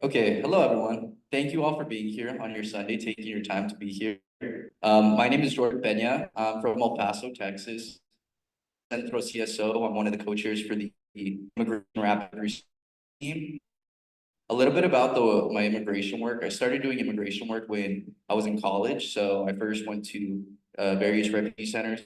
Okay, hello everyone. Thank you all for being here on your Sunday, taking your time to be here. My name is Jordan Pena. I'm from El Paso, Texas. Centro CSO. I'm one of the co-chairs for the Immigration Rapid Response team. A little bit about my immigration work. I started doing immigration work when I was in college. So I first went to various refugee centers.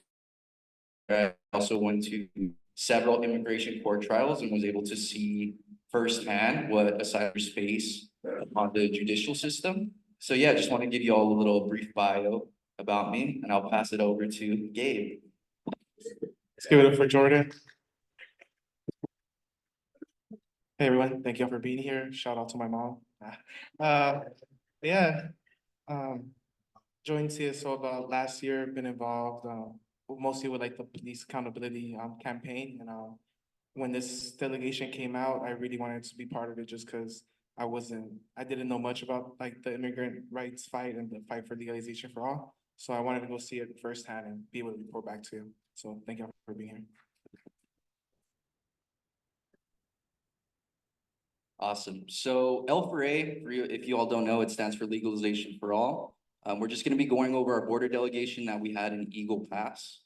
I also went to several immigration court trials and was able to see firsthand what asylums face on the judicial system. So yeah, just want to give you all a little brief bio about me, and I'll pass it over to Gabe. Let's give it up for Jordan. Hey everyone, thank you all for being here. Shout out to my mom. Yeah, joined CSO about last year, been involved mostly with like the police accountability campaign. And when this delegation came out, I really wanted to be part of it just because I didn't know much about like the immigrant rights fight and the fight for legalization for all. So I wanted to go see it firsthand and be able to report back to you. So thank you all for being here. Awesome. So L4A, if you all don't know, it stands for Legalization for All. We're just going to be going over our border delegation that we had in Eagle Pass.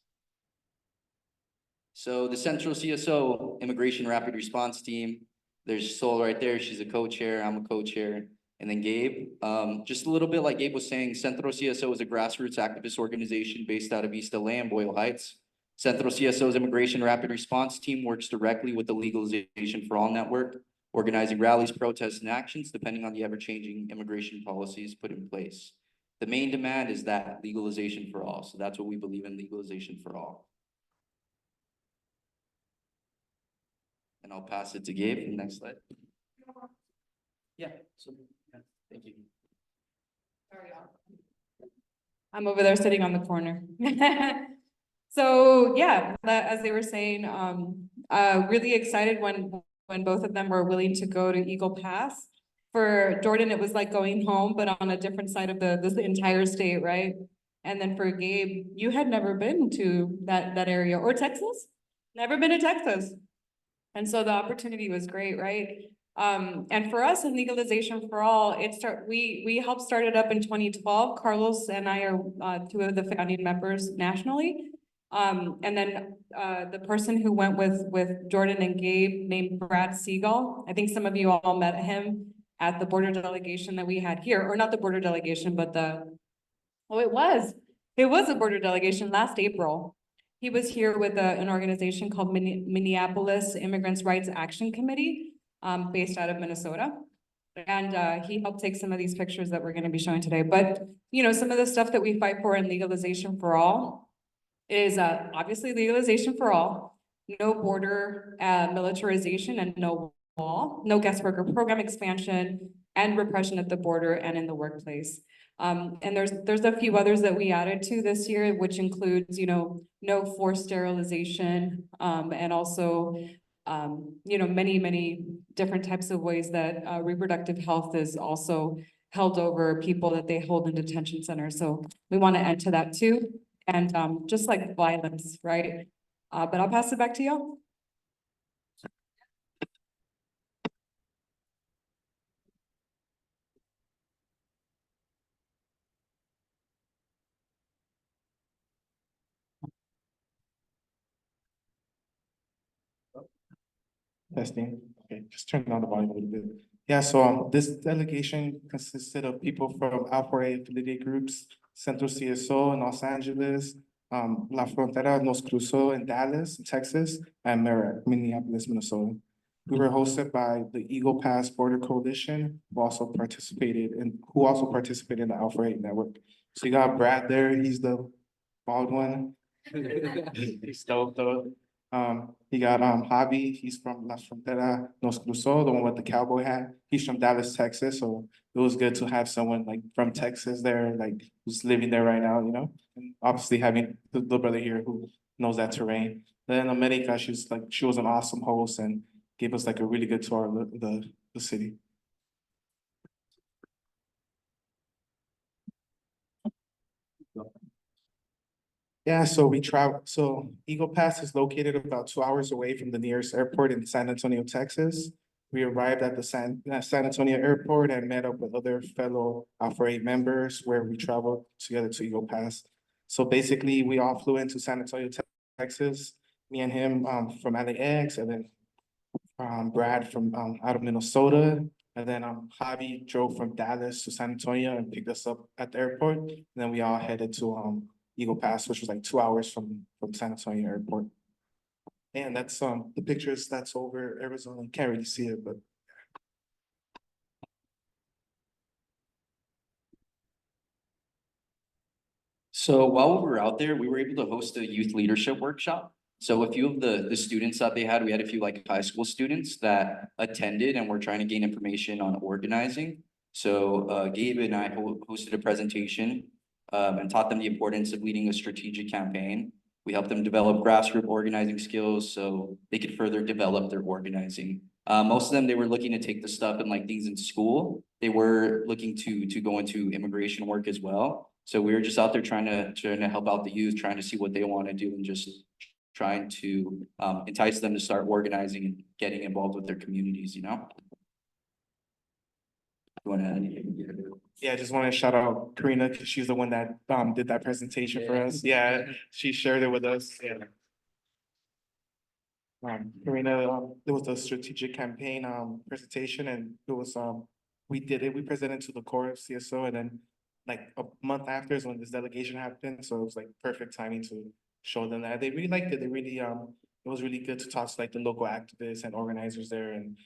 So the Centro CSO Immigration Rapid Response Team, there's Sol right there. She's a co-chair. I'm a co-chair. And then Gabe. Just a little bit like Gabe was saying, Centro CSO is a grassroots activist organization based out of East LA and Boyle Heights. Centro CSO's Immigration Rapid Response Team works directly with the Legalization for All network, organizing rallies, protests, and actions depending on the ever-changing immigration policies put in place. The main demand is that legalization for all. So that's what we believe in, legalization for all. And I'll pass it to Gabe. Next slide. Yeah. Thank you. Sorry, I'm over there sitting on the corner. So yeah, as they were saying, really excited when both of them were willing to go to Eagle Pass. For Jordan, it was like going home, but on a different side of the entire state, right? And then for Gabe, you had never been to that area, or Texas? Never been to Texas. And so the opportunity was great, right? And for us in Legalization for All, we helped start it up in 2012. Carlos and I are two of the founding members nationally. And then the person who went with Jordan and Gabe named Brad Siegel. I think some of you all met him at the border delegation that we had here, or not the border delegation, but it was a border delegation last April. He was here with an organization called Minneapolis Immigrants' Rights Action Committee, based out of Minnesota. And he helped take some of these pictures that we're going to be showing today. But, you know, some of the stuff that we fight for in Legalization for All is obviously legalization for all, no border militarization and no wall, no guest worker program expansion, and repression at the border and in the workplace. And there's a few others that we added to this year, which includes, you know, no forced sterilization, and also, you know, many different types of ways that reproductive health is also held over people that they hold in detention centers. So we want to add to that too. And just like violence, right? But I'll pass it back to y'all. Testing. Okay, just turn down the volume a little bit. Yeah, so this delegation consisted of people from L4A affiliate groups, Centro CSO in Los Angeles, La Frontera, Nos Cruzo in Dallas, Texas, and Merritt, Minneapolis, Minnesota. We were hosted by the Eagle Pass Border Coalition, who also participated in the L4A network. So you got Brad there, he's the bald one. He's dope though. You got Javi, he's from La Frontera, Nos Cruzo, the one with the cowboy hat. He's from Dallas, Texas. So it was good to have someone like from Texas there, like who's living there right now, you know. And obviously having the brother here who knows that terrain. Then America, she was an awesome host and gave us like a really good tour of the city. Yeah, so so Eagle Pass is located about 2 hours away from the nearest airport in San Antonio, Texas. We arrived at the San Antonio airport and met up with other fellow L4A members where we traveled together to Eagle Pass. So basically, we all flew into San Antonio, Texas, me and him from LAX, and then Brad from out of Minnesota. And then Javi drove from Dallas to San Antonio and picked us up at the airport. And then we all headed to Eagle Pass, which was like 2 hours from San Antonio airport. And that's the pictures that's over Arizona. You can't really see it, but So while we were out there, we were able to host a youth leadership workshop. So a few of the students that they had, we had a few like high school students that attended and were trying to gain information on organizing. So Gabe and I hosted a presentation and taught them the importance of leading a strategic campaign. We helped them develop grassroots organizing skills so they could further develop their organizing. Most of them, they were looking to take the stuff and like things in school. They were looking to go into immigration work as well. So we were just out there trying to help out the youth, trying to see what they want to do and just trying to entice them to start organizing and getting involved with their communities, you know? You want to add anything? yeah, I just want to shout out Karina because she's the one that did that presentation for us. Yeah, she shared it with us. Yeah. Karina, it was a strategic campaign presentation, and it was we did it. We presented to the core of CSO, and then like a month after is when this delegation happened. So it was like perfect timing to show them that they really liked it. They really it was really good to talk to like the local activists and organizers there, and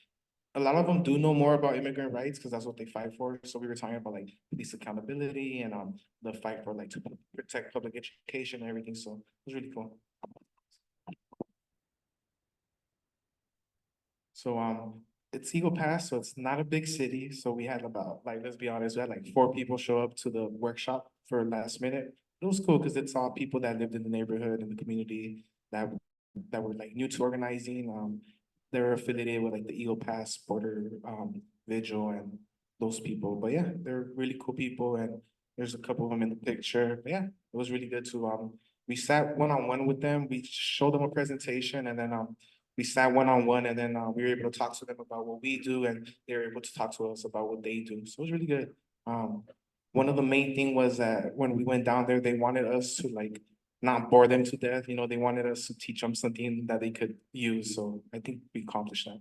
a lot of them do know more about immigrant rights because that's what they fight for. So we were talking about like police accountability and the fight for like to protect public education and everything. So it was really cool. So it's Eagle Pass, so it's not a big city. So we had about like, let's be honest, we had like 4 people show up to the workshop for last minute. It was cool because it's all people that lived in the neighborhood and the community that were like new to organizing. They're affiliated with like the Eagle Pass Border Vigil and those people. But yeah, they're really cool people, and there's a couple of them in the picture. But yeah, it was really good to we sat one-on-one with them. We showed them a presentation, and then we sat one-on-one, and then we were able to talk to them about what we do, and they were able to talk to us about what they do. So it was really good. One of the main thing was that when we went down there, they wanted us to like not bore them to death. You know, they wanted us to teach them something that they could use. So I think we accomplished that.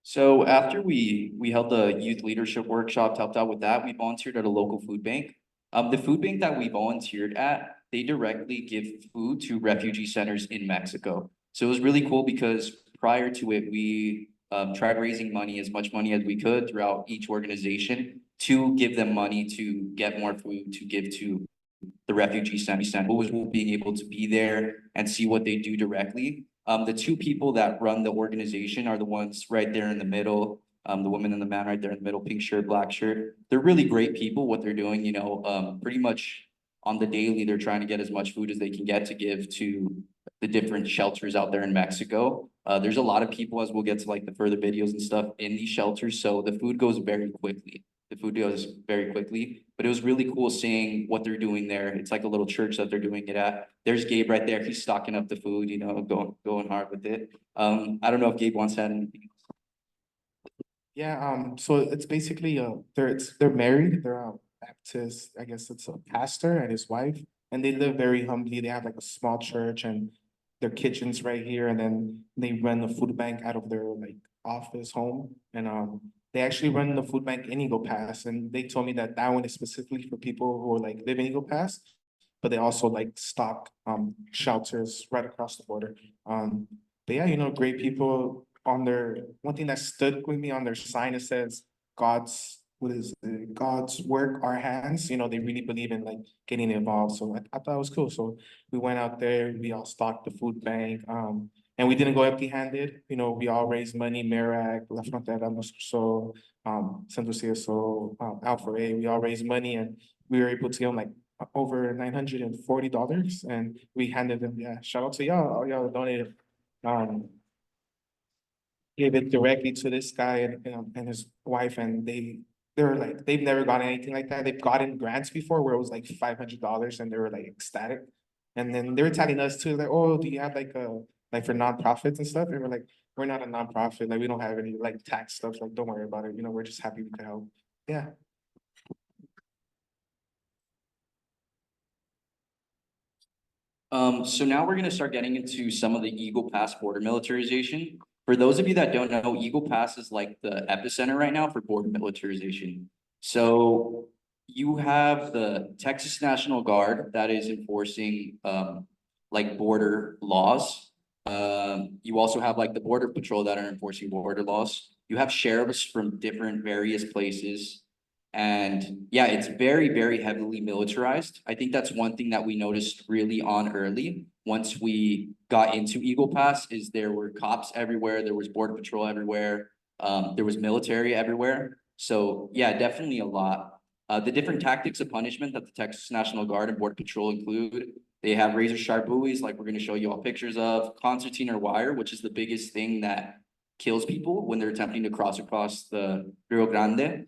So after we held the youth leadership workshop, helped out with that, we volunteered at a local food bank. The food bank that we volunteered at, they directly give food to refugee centers in Mexico. So it was really cool because prior to it, we tried raising money, as much money as we could throughout each organization to give them money to get more food to give to the refugee center. Was being able to be there and see what they do directly. The 2 people that run the organization are the ones right there in the middle. The woman and the man right there in the middle, pink shirt, black shirt. They're really great people. What they're doing, you know, pretty much on the daily, they're trying to get as much food as they can get to give to the different shelters out there in Mexico. There's a lot of people, as we'll get to like the further videos and stuff, in these shelters, so the food goes very quickly. But it was really cool seeing what they're doing there. It's like a little church that they're doing it at. There's Gabe right there. He's stocking up the food, you know, going hard with it. I don't know if Gabe wants to add anything. Yeah, so it's basically they're married, they're Baptist, I guess it's a pastor and his wife, and they live very humbly. They have like a small church and their kitchen's right here, and then they run the food bank out of their like office home. And they actually run the food bank in Eagle Pass, and they told me that that one is specifically for people who are like live in Eagle Pass, but they also like stock shelters right across the border. But yeah, you know, great people on their, one thing that stood with me on their sign, it says God's, what is it? God's work, our hands. You know, they really believe in like getting involved. So I thought it was cool. So we went out there, we all stocked the food bank, and we didn't go empty-handed. You know, we all raised money, Merak, La Frontera, so Centro CSO, L4A, we all raised money, and we were able to give them like over $940, and we handed them, yeah, shout out to y'all, all y'all donated. Gave it directly to this guy and his wife, and they're like, they've never gotten anything like that. They've gotten grants before where it was like $500, and they were like ecstatic. And then they were telling us too, like, oh, do you have like like for nonprofits and stuff? And we're like, we're not a nonprofit, like we don't have any like tax stuff, like don't worry about it, you know, we're just happy we could help. Yeah. So now we're gonna start getting into some of the Eagle Pass border militarization. For those of you that don't know, Eagle Pass is like the epicenter right now for border militarization. So you have the Texas National Guard that is enforcing like border laws. You also have like the Border Patrol that are enforcing border laws. You have sheriffs from different various places. And yeah, it's very, very heavily militarized. I think that's one thing that we noticed really on early. Once we got into Eagle Pass, is there were cops everywhere, there was border patrol everywhere, there was military everywhere. So yeah, definitely a lot. The different tactics of punishment that the Texas National Guard and Border Patrol include, they have razor sharp buoys, like we're gonna show you all pictures of, concertina wire, which is the biggest thing that kills people when they're attempting to cross across the Rio Grande.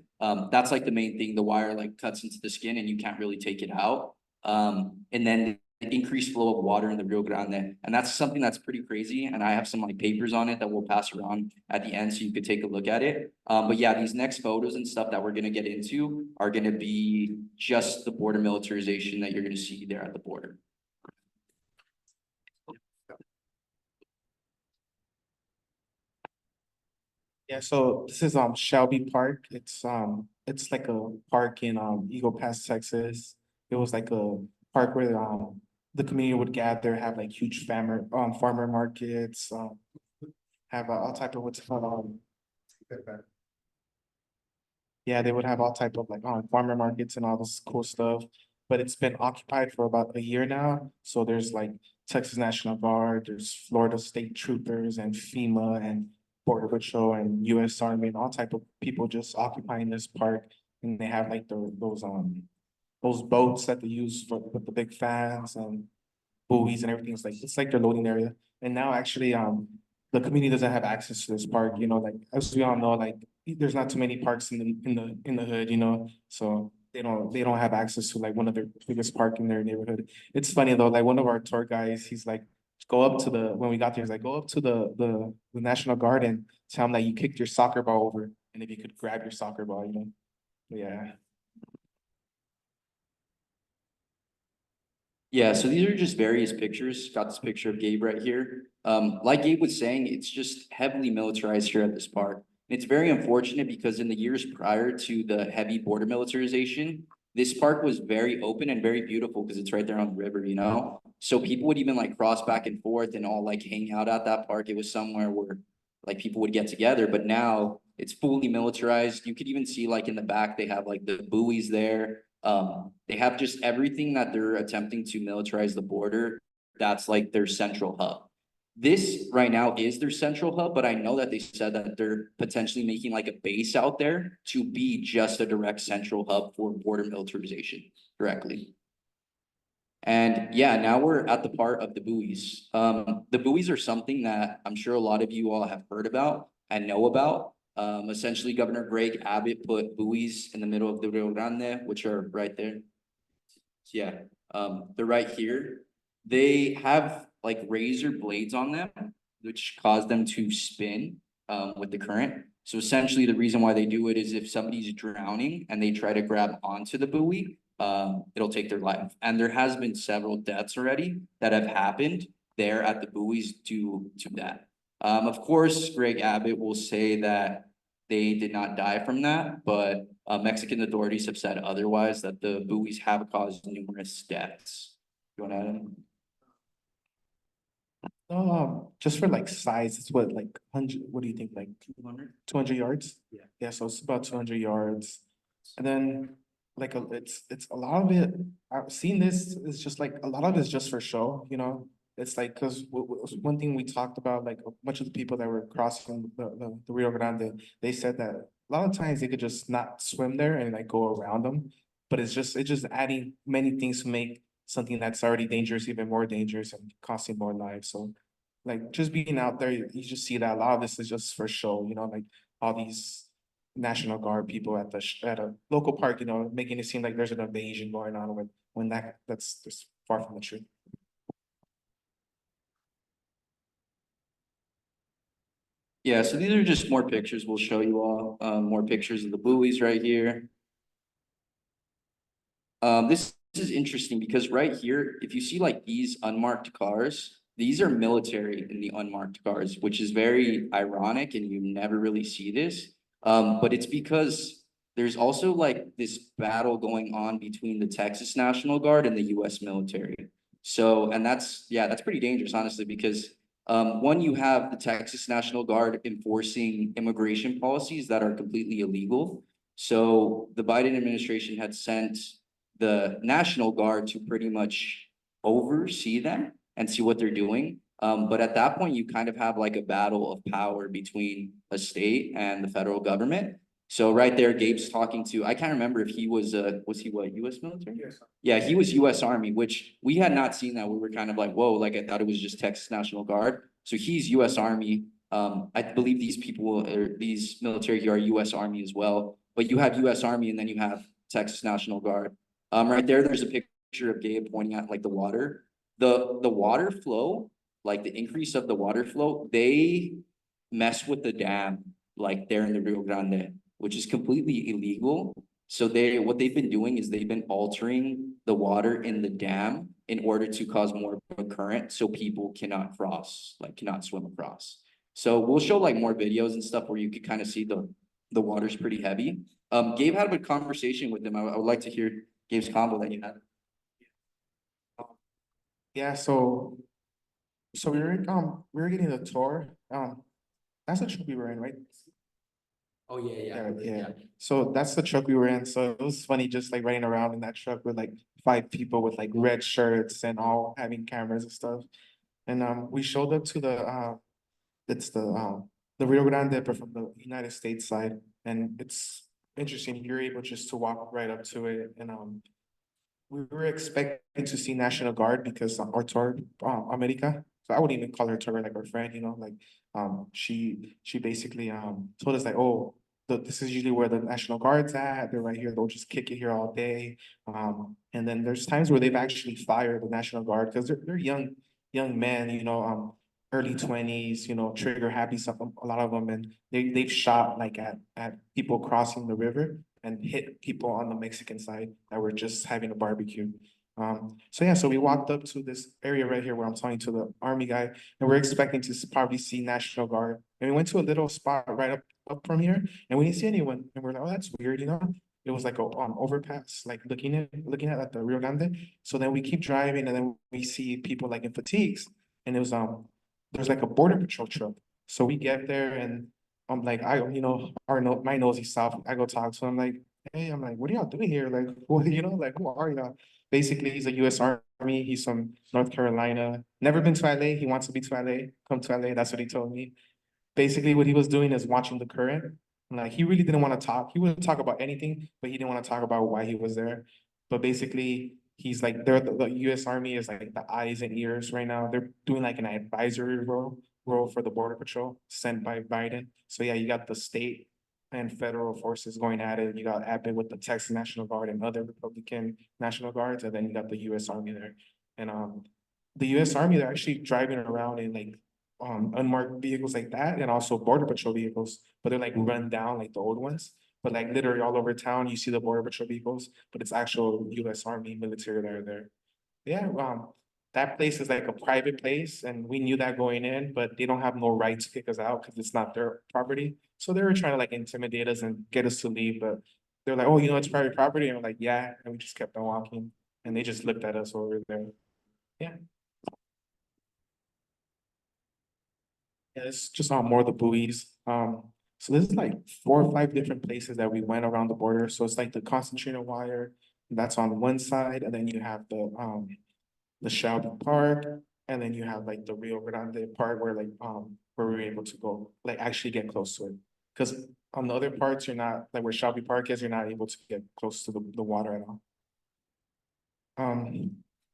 That's like the main thing. The wire like cuts into the skin and you can't really take it out. And then the increased flow of water in the Rio Grande. And that's something that's pretty crazy. And I have some like papers on it that we'll pass around at the end so you could take a look at it. But yeah, these next photos and stuff that we're gonna get into are gonna be just the border militarization that you're gonna see there at the border. Yeah, so this is Shelby Park. It's like a park in Eagle Pass, Texas. It was like a park where the community would gather, have like huge farmer markets, have all type of what's it called yeah, they would have all type of like farmer markets and all this cool stuff. But it's been occupied for about a year now. So there's like Texas National Guard, there's Florida State Troopers and FEMA and Border Patrol and US Army and all type of people just occupying this park. And they have like those boats that they use for with the big fans and buoys and everything. It's like their loading area. And now actually the community doesn't have access to this park, you know, like as we all know, like there's not too many parks in the hood, you know. So they don't have access to like one of the biggest park in their neighborhood. It's funny though, like one of our tour guys, he's like, go up to the when we got there, he's like, go up to the National Guard and tell him that you kicked your soccer ball over and if you could grab your soccer ball, you know. Yeah. Yeah, so these are just various pictures. Got this picture of Gabe right here. Like Gabe was saying, it's just heavily militarized here at this park. It's very unfortunate because in the years prior to the heavy border militarization, this park was very open and very beautiful because it's right there on the river, you know? So people would even like cross back and forth and all like hang out at that park. It was somewhere where like people would get together, but now it's fully militarized. You could even see like in the back, they have like the buoys there. They have just everything that they're attempting to militarize the border. That's like their central hub. This right now is their central hub, but I know that they said that they're potentially making like a base out there to be just a direct central hub for border militarization directly. And yeah, now we're at the part of the buoys. The buoys are something that I'm sure a lot of you all have heard about and know about. Essentially, Governor Greg Abbott put buoys in the middle of the Rio Grande, which are right there. Yeah, they're right here. They have like razor blades on them, which cause them to spin with the current. So essentially, the reason why they do it is if somebody's drowning and they try to grab onto the buoy, it'll take their life. And there has been several deaths already that have happened there at the buoys due to that. Of course, Greg Abbott will say that they did not die from that, but Mexican authorities have said otherwise, that the buoys have caused numerous deaths. You want to add anything? Just for like size, it's what like 100. What do you think? Like 200? 200 yards? Yeah. Yeah, so it's about 200 yards. And then like it's a lot of it. I've seen this is just like a lot of it is just for show, you know. It's like because one thing we talked about, like a bunch of the people that were crossing the Rio Grande, they said that a lot of times they could just not swim there and like go around them, but it's just adding many things to make something that's already dangerous even more dangerous and costing more lives. So like just being out there, you just see that a lot of this is just for show, you know, like all these National Guard people at at a local park, you know, making it seem like there's an invasion going on when that's just far from the truth. Yeah, so these are just more pictures we'll show you all, more pictures of the buoys right here. This is interesting because right here, if you see like these unmarked cars, these are military in the unmarked cars, which is very ironic and you never really see this. But it's because there's also like this battle going on between the Texas National Guard and the US military. So, and yeah, that's pretty dangerous, honestly, because one, you have the Texas National Guard enforcing immigration policies that are completely illegal. So the Biden administration had sent the National Guard to pretty much oversee them and see what they're doing. But at that point, you kind of have like a battle of power between a state and the federal government. So right there, Gabe's talking to, I can't remember if he was he what, US military? Yes. Yeah, he was US Army, which we had not seen that. We were kind of like, whoa, like I thought it was just Texas National Guard. So he's US Army. I believe these people or these military here are US Army as well. But you have US Army and then you have Texas National Guard. Right there, there's a picture of Gabe pointing at like the water. The water flow, like the increase of the water flow, they mess with the dam like there in the Rio Grande, which is completely illegal. So what they've been doing is they've been altering the water in the dam in order to cause more of a current so people cannot cross, like cannot swim across. So we'll show like more videos and stuff where you could kind of see the water's pretty heavy. Gabe had a conversation with him. I would like to hear Gabe's combo that you had. Yeah, so we were getting a tour. That's the truck we were in, right? Oh, Yeah. So that's the truck we were in. So it was funny just like riding around in that truck with like 5 people with like red shirts and all having cameras and stuff. And we showed up to it's the Rio Grande but from the United States side. And it's interesting. You're able just to walk right up to it. And we were expecting to see National Guard because our tour, America. So I wouldn't even call her tour like our friend, like she basically told us like, oh, this is usually where the National Guard's at. They're right here. They'll just kick it here all day. And then there's times where they've actually fired the National Guard because they're young men, early 20s, trigger happy, some a lot of them, and they've shot like at people crossing the river and hit people on the Mexican side that were just having a barbecue. So yeah, so we walked up to this area right here where I'm talking to the army guy, and we're expecting to probably see National Guard. And we went to a little spot right up from here, and we didn't see anyone. And we're like, oh, that's weird, It was like a overpass, like looking at like the Rio Grande. So then we keep driving, and then we see people like in fatigues, and it was there's like a border patrol truck. So we get there, and I'm like, my nosy self, I go talk to him like, hey, I'm like, what are y'all doing here? Like, what, like, who are y'all? Basically, he's a US Army. He's from North Carolina. Never been to LA. He wants to be to LA. Come to LA. That's what he told me. Basically, what he was doing is watching the current. Like, he really didn't want to talk. He wouldn't talk about anything, but he didn't want to talk about why he was there. But basically, he's like, the US Army is like the eyes and ears right now. They're doing like an advisory role for the Border Patrol sent by Biden. So yeah, you got the state and federal forces going at it. You got Abbott with the Texas National Guard and other Republican National Guards, and then you got the US Army there. And the US Army, they're actually driving around in like unmarked vehicles like that, and also Border Patrol vehicles, but they're like run down like the old ones. But like literally all over town, you see the Border Patrol vehicles, but it's actual US Army military that are there. Yeah, that place is like a private place, and we knew that going in, but they don't have no right to kick us out because it's not their property. So they were trying to like intimidate us and get us to leave, but they're like, oh, it's private property, and we're like, yeah, and we just kept on walking, and they just looked at us over there. Yeah. Yeah, it's just on more of the buoys. So this is like 4 or 5 different places that we went around the border. So it's like the concentrated wire, that's on one side, and then you have the Shelby Park, and then you have like the Rio Grande part where we were able to go like actually get close to it. Because on the other parts, you're not like where Shelby Park is, you're not able to get close to the water at all.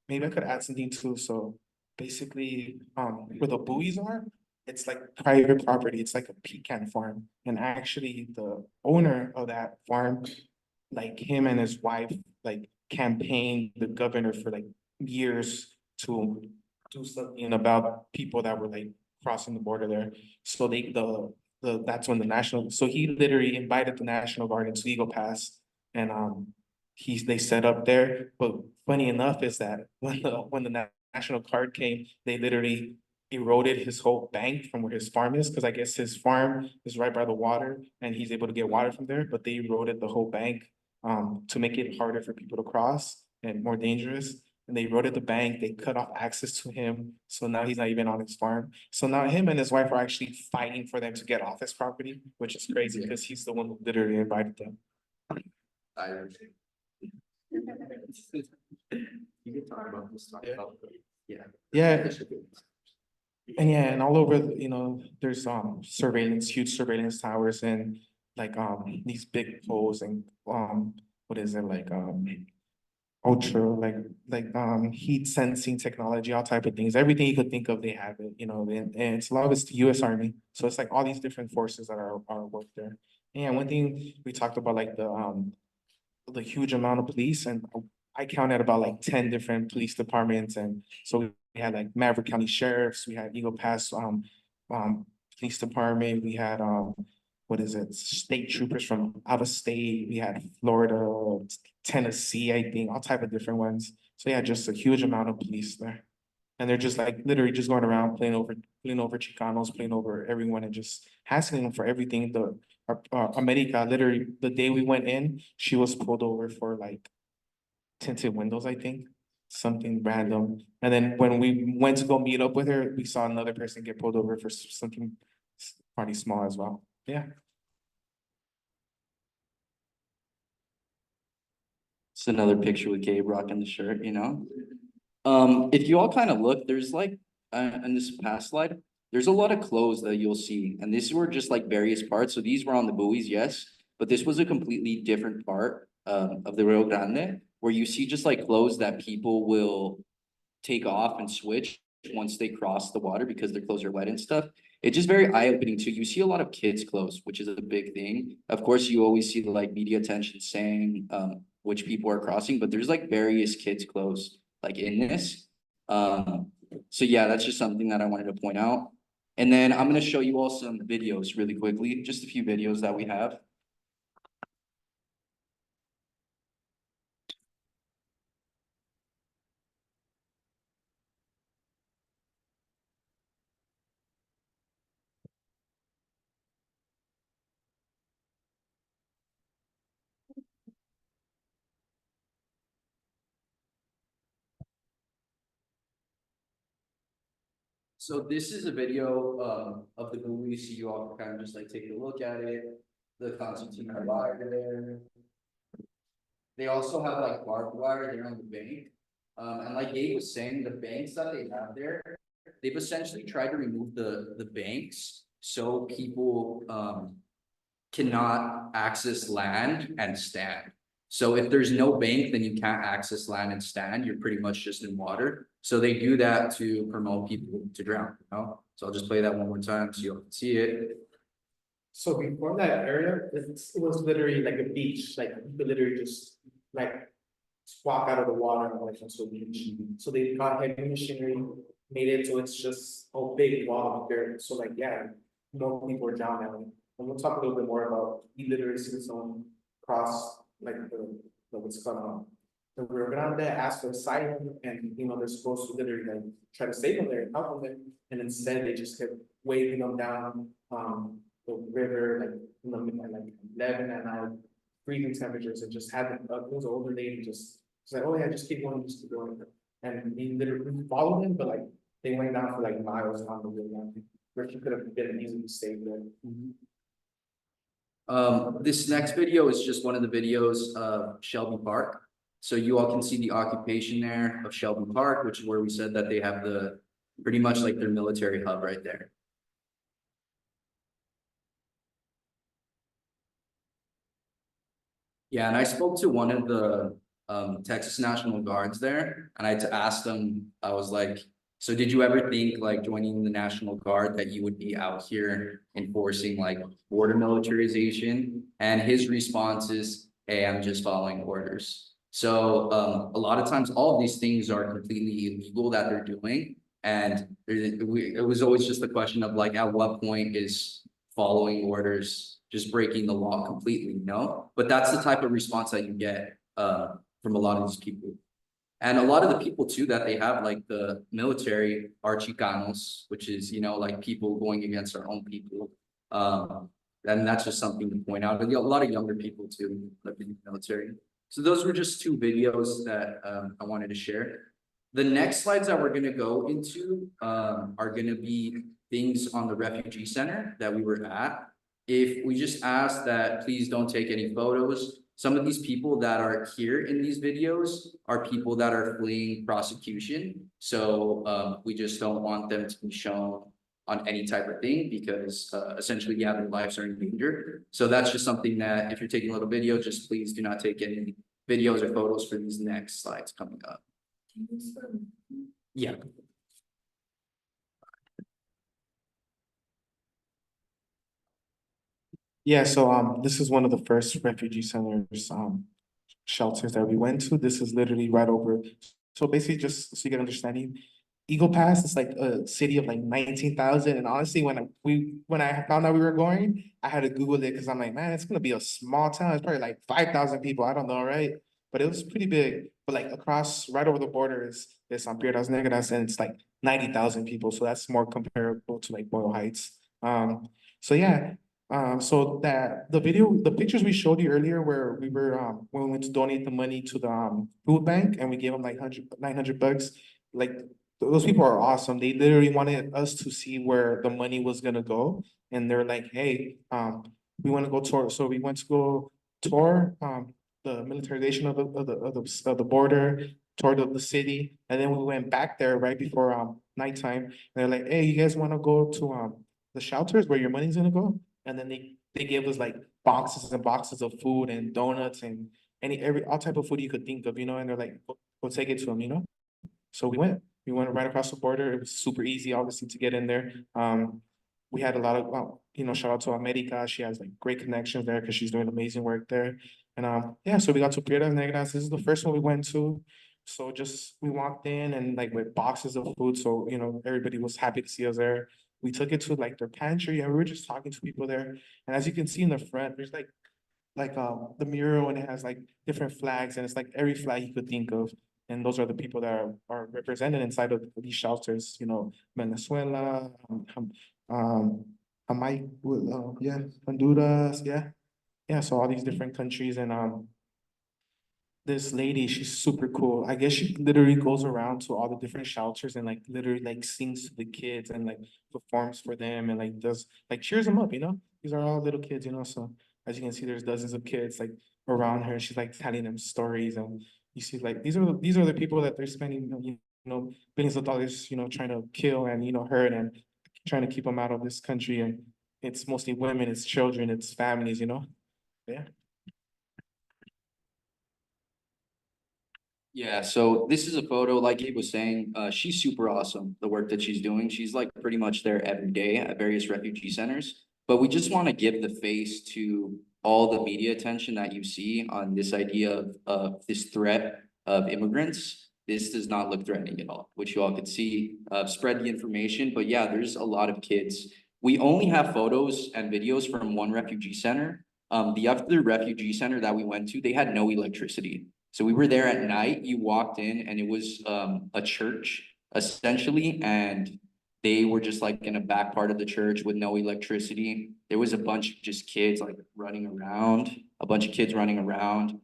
Maybe I could add something too. So basically, where the buoys are, it's like private property. It's like a pecan farm. And actually the owner of that farm, like him and his wife, like campaigned the governor for like years to do something about people that were like crossing the border there. So that's when so he literally invited the National Guard into Eagle Pass, and they set up there. But funny enough is that when the National Guard came, they literally eroded his whole bank from where his farm is, because I guess his farm is right by the water and he's able to get water from there, but they eroded the whole bank to make it harder for people to cross and more dangerous. And they eroded the bank, they cut off access to him, so now he's not even on his farm. So now him and his wife are actually fighting for them to get off his property, which is crazy because he's the one who literally invited them. You can talk about this, Yeah. And all over, there's huge surveillance towers and like these big poles and what is it, like ultra heat sensing technology, all type of things. Everything you could think of, they have it, and it's a lot of it's the US Army. So it's like all these different forces that are work there. And one thing we talked about, like the huge amount of police, and I counted about like 10 different police departments. And so we had like Maverick County Sheriffs, we had Eagle Pass Police Department, we had state troopers from out of state, we had Florida, Tennessee, I think, all type of different ones. So yeah, just a huge amount of police there. And they're just like literally just going around playing over Chicanos, playing over everyone, and just hassling them for everything. America, literally the day we went in, she was pulled over for like tinted windows, I think, something random. And then when we went to go meet up with her, we saw another person get pulled over for something pretty small as well. Yeah. It's another picture with Gabe rocking the shirt, If you all kind of look, there's like, in this past slide, there's a lot of clothes that you'll see. And these were just like various parts. So these were on the buoys, yes, but this was a completely different part of the Rio Grande, where you see just like clothes that people will take off and switch once they cross the water because their clothes are wet and stuff. It's just very eye-opening too. You see a lot of kids' clothes, which is a big thing. Of course, you always see the like media attention saying which people are crossing, but there's like various kids' clothes like in this. So yeah, that's just something that I wanted to point out. And then I'm gonna show you all some videos really quickly, just a few videos that we have. So this is a video of the movie, so you all can kind of just like take a look at it. The Constantine wire there. They also have like barbed wire there on the bank. And like Gabe was saying, the banks that they have there, they've essentially tried to remove the banks so people cannot access land and stand. So if there's no bank, then you can't access land and stand. You're pretty much just in water. So they do that to promote people to drown, So I'll just play that one more time so you all can see it. So before that area, it was literally like a beach, like you could literally just like walk out of the water and like into a beach. So they got heavy machinery, made it so it's just a big wall of dirt. So like, yeah, more people are drowning. And we'll talk a little bit more about illiteracy zone cross like the what's called the Rio Grande, asked for asylum, and they're supposed to literally like try to save them there and help them, and instead they just kept waving them down the river, like in the midnight, like 11 at night, freezing temperatures, and just had it was an older lady just like, oh yeah, just keep going, just keep going. And we literally followed him, but like they went down for like miles on the Rio Grande, where she could have been easily saved there. This next video is just one of the videos of Shelby Park. So you all can see the occupation there of Shelby Park, which is where we said that they have the pretty much like their military hub right there. Yeah, and I spoke to one of the Texas National Guards there, and I asked them, I was like, so did you ever think like joining the National Guard that you would be out here enforcing like border militarization? And his response is, hey, I'm just following orders. So a lot of times all of these things are completely illegal that they're doing. And it was always just the question of like, at what point is following orders just breaking the law completely, you know? But that's the type of response that you get from a lot of these people. And a lot of the people too that they have, like the military are Chicanos, which is, you know, like people going against our own people. And that's just something to point out. And a lot of younger people too live in the military. So those were just two videos that I wanted to share. The next slides that we're gonna go into are gonna be things on the refugee center that we were at. If we just ask that, please don't take any photos. Some of these people that are here in these videos are people that are fleeing prosecution. So we just don't want them to be shown on any type of thing because essentially, yeah, their lives are in danger. So that's just something that if you're taking a little video, just please do not take any videos or photos for these next slides coming up. Yeah. Yeah, so this is one of the first refugee centers shelters that we went to. This is literally right over. So basically, just so you get understanding, Eagle Pass is like a city of like 19,000. And honestly, when I found out we were going, I had to Google it because I'm like, man, it's gonna be a small town. It's probably like 5,000 people. I don't know, right? But it was pretty big. But like across right over the border is Quiroz Negras, and it's like 90,000 people. So that's more comparable to like Boyle Heights. So yeah. So that the pictures we showed you earlier where we were when we went to donate the money to the food bank and we gave them like 900 bucks, like those people are awesome. They literally wanted us to see where the money was gonna go. And they're like, hey, we want to go tour. So we went to go tour the militarization of the border, toured of the city, and then we went back there right before nighttime. And they're like, hey, you guys want to go to the shelters where your money's gonna go? And then they gave us like boxes and boxes of food and donuts and all type of food you could think of, you know, and they're like, go take it to them, you know? So we went right across the border. It was super easy, obviously, to get in there. We had a lot of, you know, shout out to America. She has like great connections there because she's doing amazing work there. And yeah, so we got to Piedras Negras. This is the first one we went to. So just we walked in and like with boxes of food. So, you know, everybody was happy to see us there. We took it to like their pantry and we were just talking to people there. And as you can see in the front, there's like the mural and it has like different flags and it's like every flag you could think of. And those are the people that are represented inside of these shelters, you know, Venezuela, yeah, Honduras, yeah. Yeah, so all these different countries and this lady, she's super cool. I guess she literally goes around to all the different shelters and like literally like sings to the kids and like performs for them and like does like cheers them up, you know? These are all little kids, you know, so as you can see, there's dozens of kids like around her. She's like telling them stories and you see like these are the people that they're spending, you know, billions of dollars, you know, trying to kill and, you know, hurt and trying to keep them out of this country. And it's mostly women, it's children, it's families, you know? Yeah. Yeah, so this is a photo, like Gabe was saying, she's super awesome, the work that she's doing. She's like pretty much there every day at various refugee centers. But we just want to give the face to all the media attention that you see on this idea of this threat of immigrants. This does not look threatening at all, which you all could see. Spread the information, but yeah, there's a lot of kids. We only have photos and videos from one refugee center. The other refugee center that we went to, they had no electricity. So we were there at night, you walked in and it was a church essentially, and they were just like in a back part of the church with no electricity. There was a bunch of just kids like running around, a bunch of kids running around.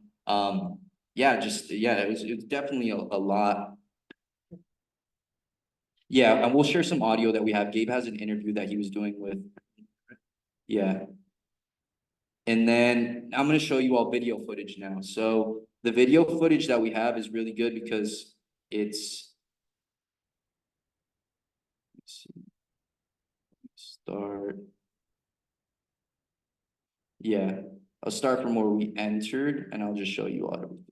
Yeah, it was definitely a lot. Yeah, and we'll share some audio that we have. Gabe has an interview that he was doing with, yeah. And then I'm gonna show you all video footage now. So the video footage that we have is really good because it's, let's see, start. Yeah, I'll start from where we entered and I'll just show you all everything.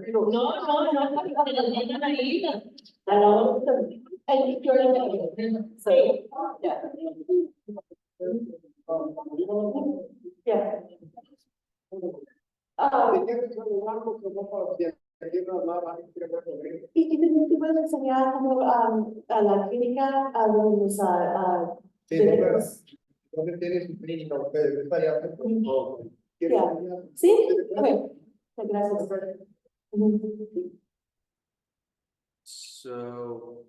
que lo tengan ahí a la hora de sí, ya. Yeah. Y también te puedo enseñar como a la clínica, a los ¿Dónde tiene su clínica ustedes? ¿Está allá? Yeah. Sí, okay. Gracias. So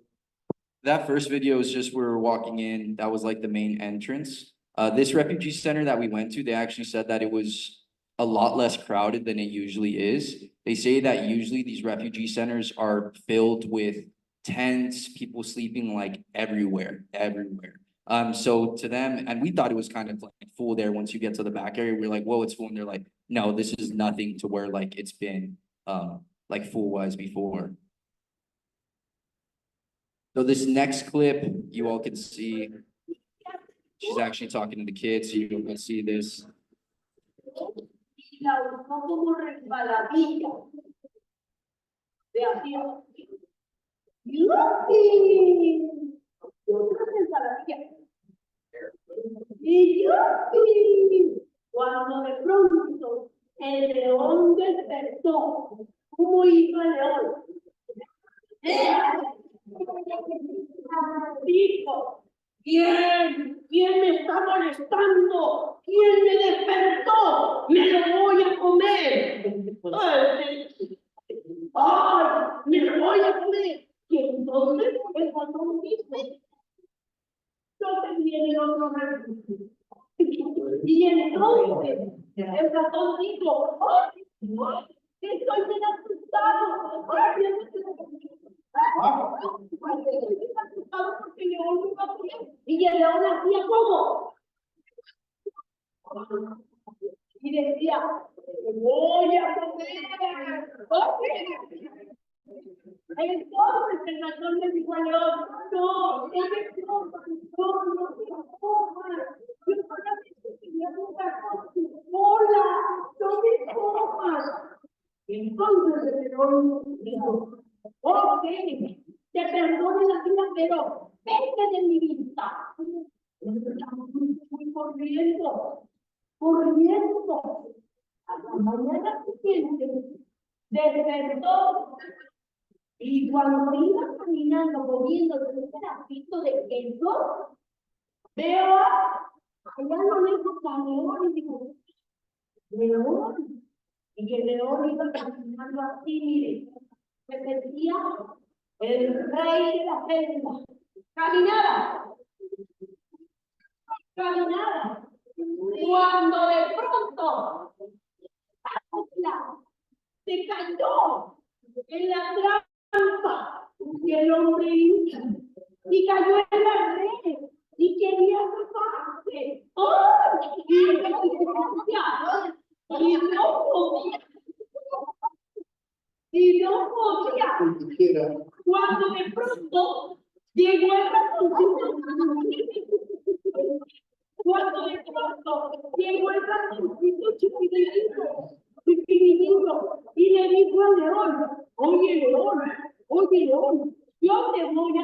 that first video is just we were walking in, that was like the main entrance. This refugee center that we went to, they actually said that it was a lot less crowded than it usually is. They say that usually these refugee centers are filled with tents, people sleeping like everywhere. So to them, and we thought it was kind of like full there once you get to the back area, we're like, whoa, it's full. And they're like, no, this is nothing to where like it's been like full was before. So this next clip, you all can see, she's actually talking to the kids, so you can see this. La usó como resbaladilla. De así. ¡Yupi! Otra resbaladilla. Y ¡yupi! Cuando de pronto el león despertó. ¿Cómo hizo el león? Dijo, ¿quién me está molestando? ¿Quién me despertó? ¡Me lo voy a comer! ¡Ay! ¡Me lo voy a comer! Y entonces el ratón dice, entonces viene otro ratón. Y entonces el ratón dijo, ¡ay! Estoy bien asustado. ¡Ay! Porque el león no iba a comer. Y el león hacía como. Y decía, voy a comer. Entonces el ratón le dijo al león, no, no me comas, no te comas. Yo solamente quería jugar con tu cola, no me comas. Entonces el león dijo, ok, te perdono la vida, pero vete de mi vista. Fui corriendo. A la mañana siguiente, despertó. Y cuando iba caminando, comiendo un pedacito de queso, veo allá lo lejos al león y digo, león. Y el león iba caminando así, mire, se sentía el rey de la selva. Caminaba. Cuando de pronto, se cayó en la trampa y el hombre y cayó en la red y quería zafarse. ¡Oh! Y no podía. Cuando de pronto llegó el ratoncito. Cuando de pronto llegó el ratoncito chiquitito, y le dijo al león, oye león, yo te voy a.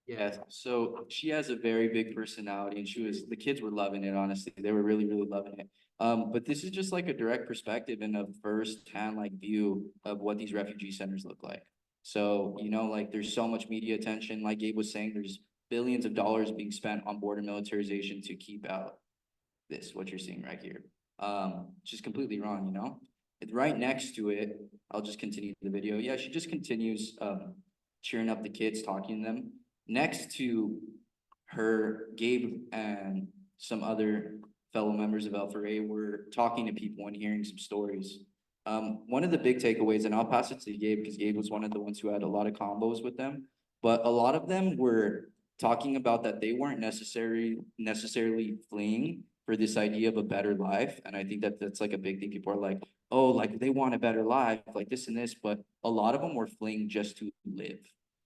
Yeah, so she has a very big personality and the kids were loving it, honestly. They were really, really loving it. But this is just like a direct perspective and a first-hand like view of what these refugee centers look like. So, you know, like there's so much media attention, like Gabe was saying, there's billions of dollars being spent on border militarization to keep out what you're seeing right here. Which is completely wrong, you know? Right next to it, I'll just continue the video. Yeah, she just continues cheering up the kids, talking to them. Next to her, Gabe and some other fellow members of L4A were talking to people and hearing some stories. One of the big takeaways, and I'll pass it to Gabe because Gabe was one of the ones who had a lot of combos with them, but a lot of them were talking about that they weren't necessarily fleeing for this idea of a better life. And I think that that's like a big thing. People are like, oh, like they want a better life, like this and this, but a lot of them were fleeing just to live.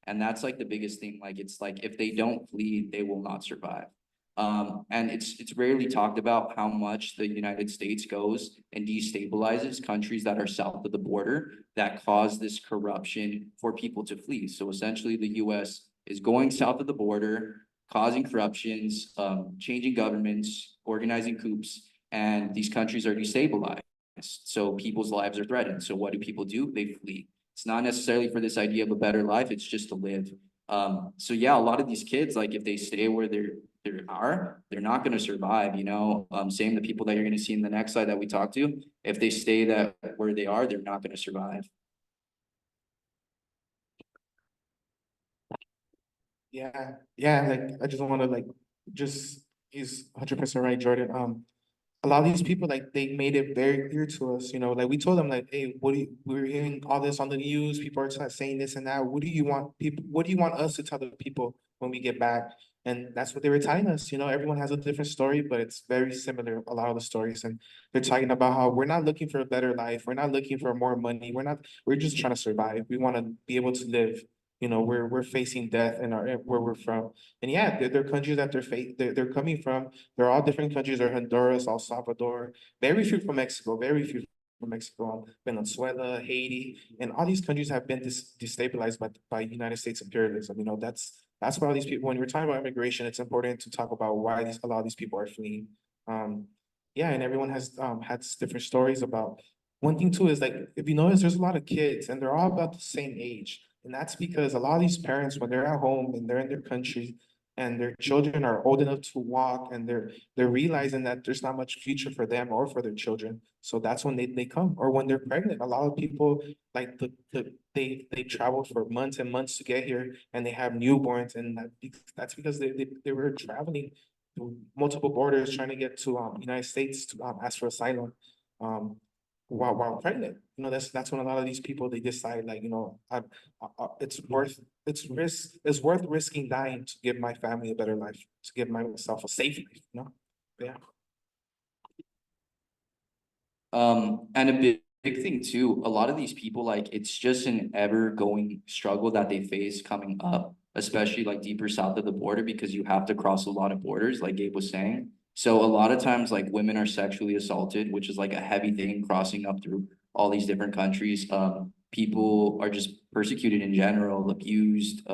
And that's like the biggest thing. Like, it's like, if they don't flee, they will not survive. And it's rarely talked about how much the United States goes and destabilizes countries that are south of the border that cause this corruption for people to flee. So essentially, the US is going south of the border, causing corruptions, changing governments, organizing coups, and these countries are destabilized. So people's lives are threatened. So what do people do? They flee. It's not necessarily for this idea of a better life, it's just to live. So yeah, a lot of these kids, like if they stay where they're not gonna survive, you know? Same the people that you're gonna see in the next slide that we talked to, if they stay where they are, they're not gonna survive. Yeah, like, I just wanna like, just, he's 100% right, Jordan. A lot of these people, like, they made it very clear to us, you know, like, we told them, like, hey, we're hearing all this on the news, people are saying this and that, what do you want us to tell the people when we get back? And that's what they were telling us, you know, everyone has a different story, but it's very similar, a lot of the stories, and they're talking about how we're not looking for a better life, we're not looking for more money, we're just trying to survive, we wanna be able to live, you know, we're facing death in where we're from. And yeah, they're countries that they're coming from. They're all different countries. They're Honduras, El Salvador, very few from Mexico, very few from Mexico, Venezuela, Haiti, and all these countries have been destabilized by United States imperialism. You know, that's why all these people. When we're talking about immigration, it's important to talk about why a lot of these people are fleeing. Yeah, and everyone has had different stories about. One thing too is like, if you notice, there's a lot of kids, and they're all about the same age. And that's because a lot of these parents, when they're at home and they're in their country and their children are old enough to walk and they're realizing that there's not much future for them or for their children. So that's when they come, or when they're pregnant. A lot of people like they travel for months and months to get here and they have newborns, and that's because they were traveling through multiple borders trying to get to United States to ask for asylum. While pregnant, you know, that's when a lot of these people, they decide, like, you know, it's worth risking dying to give my family a better life, to give myself a safe life, you know? Yeah. And a big thing too, a lot of these people, like, it's just an ever going struggle that they face coming up, especially like deeper south of the border, because you have to cross a lot of borders, like Gabe was saying. So a lot of times, like, women are sexually assaulted, which is like a heavy thing crossing up through all these different countries. People are just persecuted in general, abused,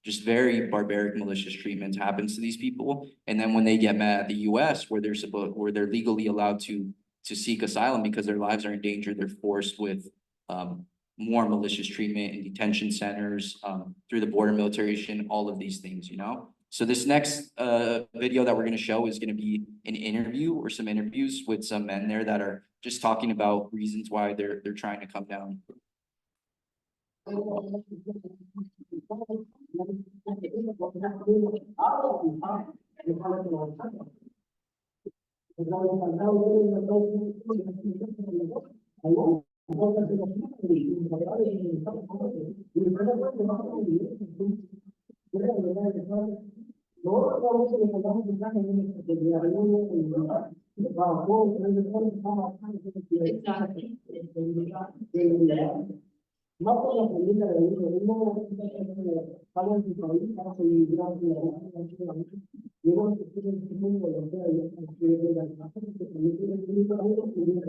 just very barbaric, malicious treatment happens to these people. And then when they get mad at the US, where they're legally allowed to seek asylum because their lives are in danger, they're forced with more malicious treatment in detention centers, through the border militarization, all of these things, you know? So this next video that we're gonna show is gonna be an interview or some interviews with some men there that are just talking about reasons why they're trying to come down. No por la familia de uno, uno estaba en su país para seguir durante la vida. Luego se tiene el mundo europeo y de la casa que también tiene el mundo algo que viene a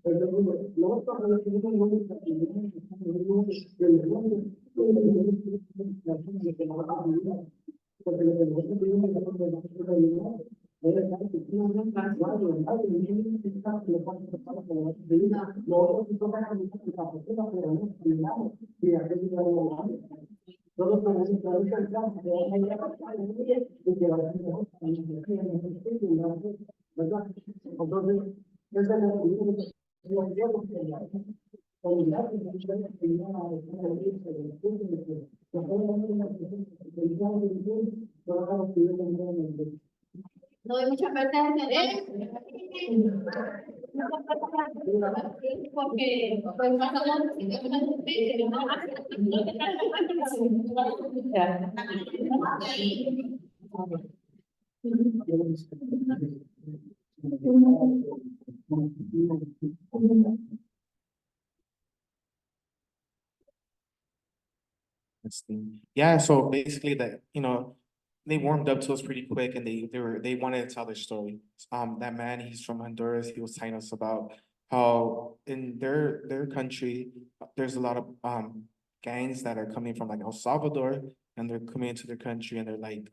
pero luego está relacionado con el mundo del mundo porque lo que nosotros vivimos en la realidad debe estar no hay muchas veces porque pues más o Yeah, so basically that, you know, they warmed up to us pretty quick and they wanted to tell their story. That man, he's from Honduras, he was telling us about how in their country, there's a lot of gangs that are coming from like El Salvador and they're coming into their country and they're like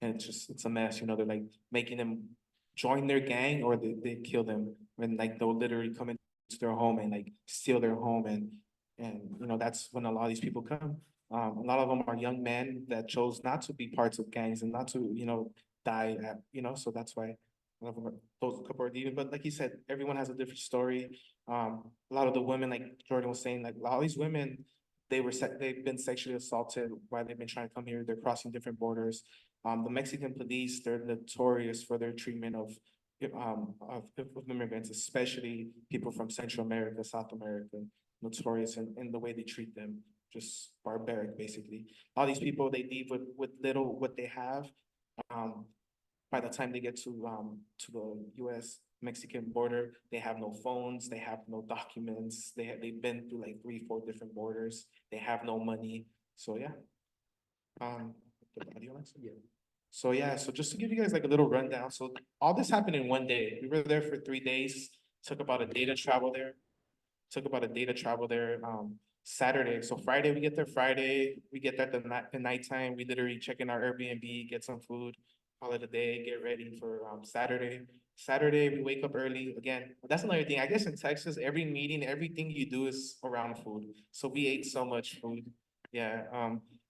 and it's a mess, you know, they're like making them join their gang or they kill them when like they'll literally come into their home and like steal their home and you know, that's when a lot of these people come. A lot of them are young men that chose not to be parts of gangs and not to, you know, die at, you know, so that's why a lot of them are, those couple are leaving. But like you said, everyone has a different story. A lot of the women, like Jordan was saying, like a lot of these women, they've been sexually assaulted while they've been trying to come here. They're crossing different borders. The Mexican police, they're notorious for their treatment of immigrants, especially people from Central America, South America, notorious in the way they treat them, just barbaric, basically. All these people, they leave with little what they have. By the time they get to the U.S. Mexican border, they have no phones, they have no documents, they've been through like 3-4 different borders, they have no money. So yeah. So yeah, so just to give you guys like a little rundown. So all this happened in one day. We were there for 3 days, took about a day to travel there. Saturday. So Friday, we get there Friday, we get there the nighttime, we literally check in our Airbnb, get some food, call it a day, get ready for Saturday. Saturday, we wake up early. Again, that's another thing. I guess in Texas, every meeting, everything you do is around food. So we ate so much food. Yeah.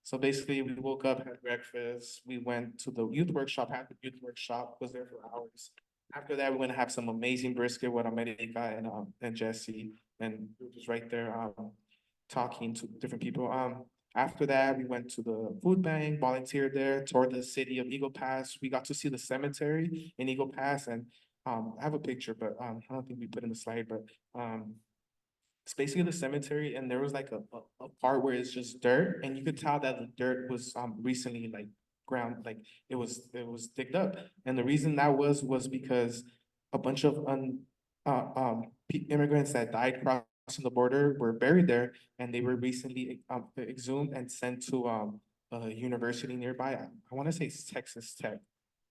So basically we woke up, had breakfast, we went to the youth workshop, had the youth workshop, was there for hours. After that, we're gonna have some amazing brisket with America and Jesse, and we were just right there talking to different people. After that, we went to the food bank, volunteered there, toured the city of Eagle Pass. We got to see the cemetery in Eagle Pass, and I have a picture, but I don't think we put in the slide, but it's basically the cemetery, and there was like a part where it's just dirt, and you could tell that the dirt was recently like ground, like it was digged up. And the reason that was because a bunch of immigrants that died crossing the border were buried there, and they were recently exhumed and sent to a university nearby. I want to say it's Texas Tech.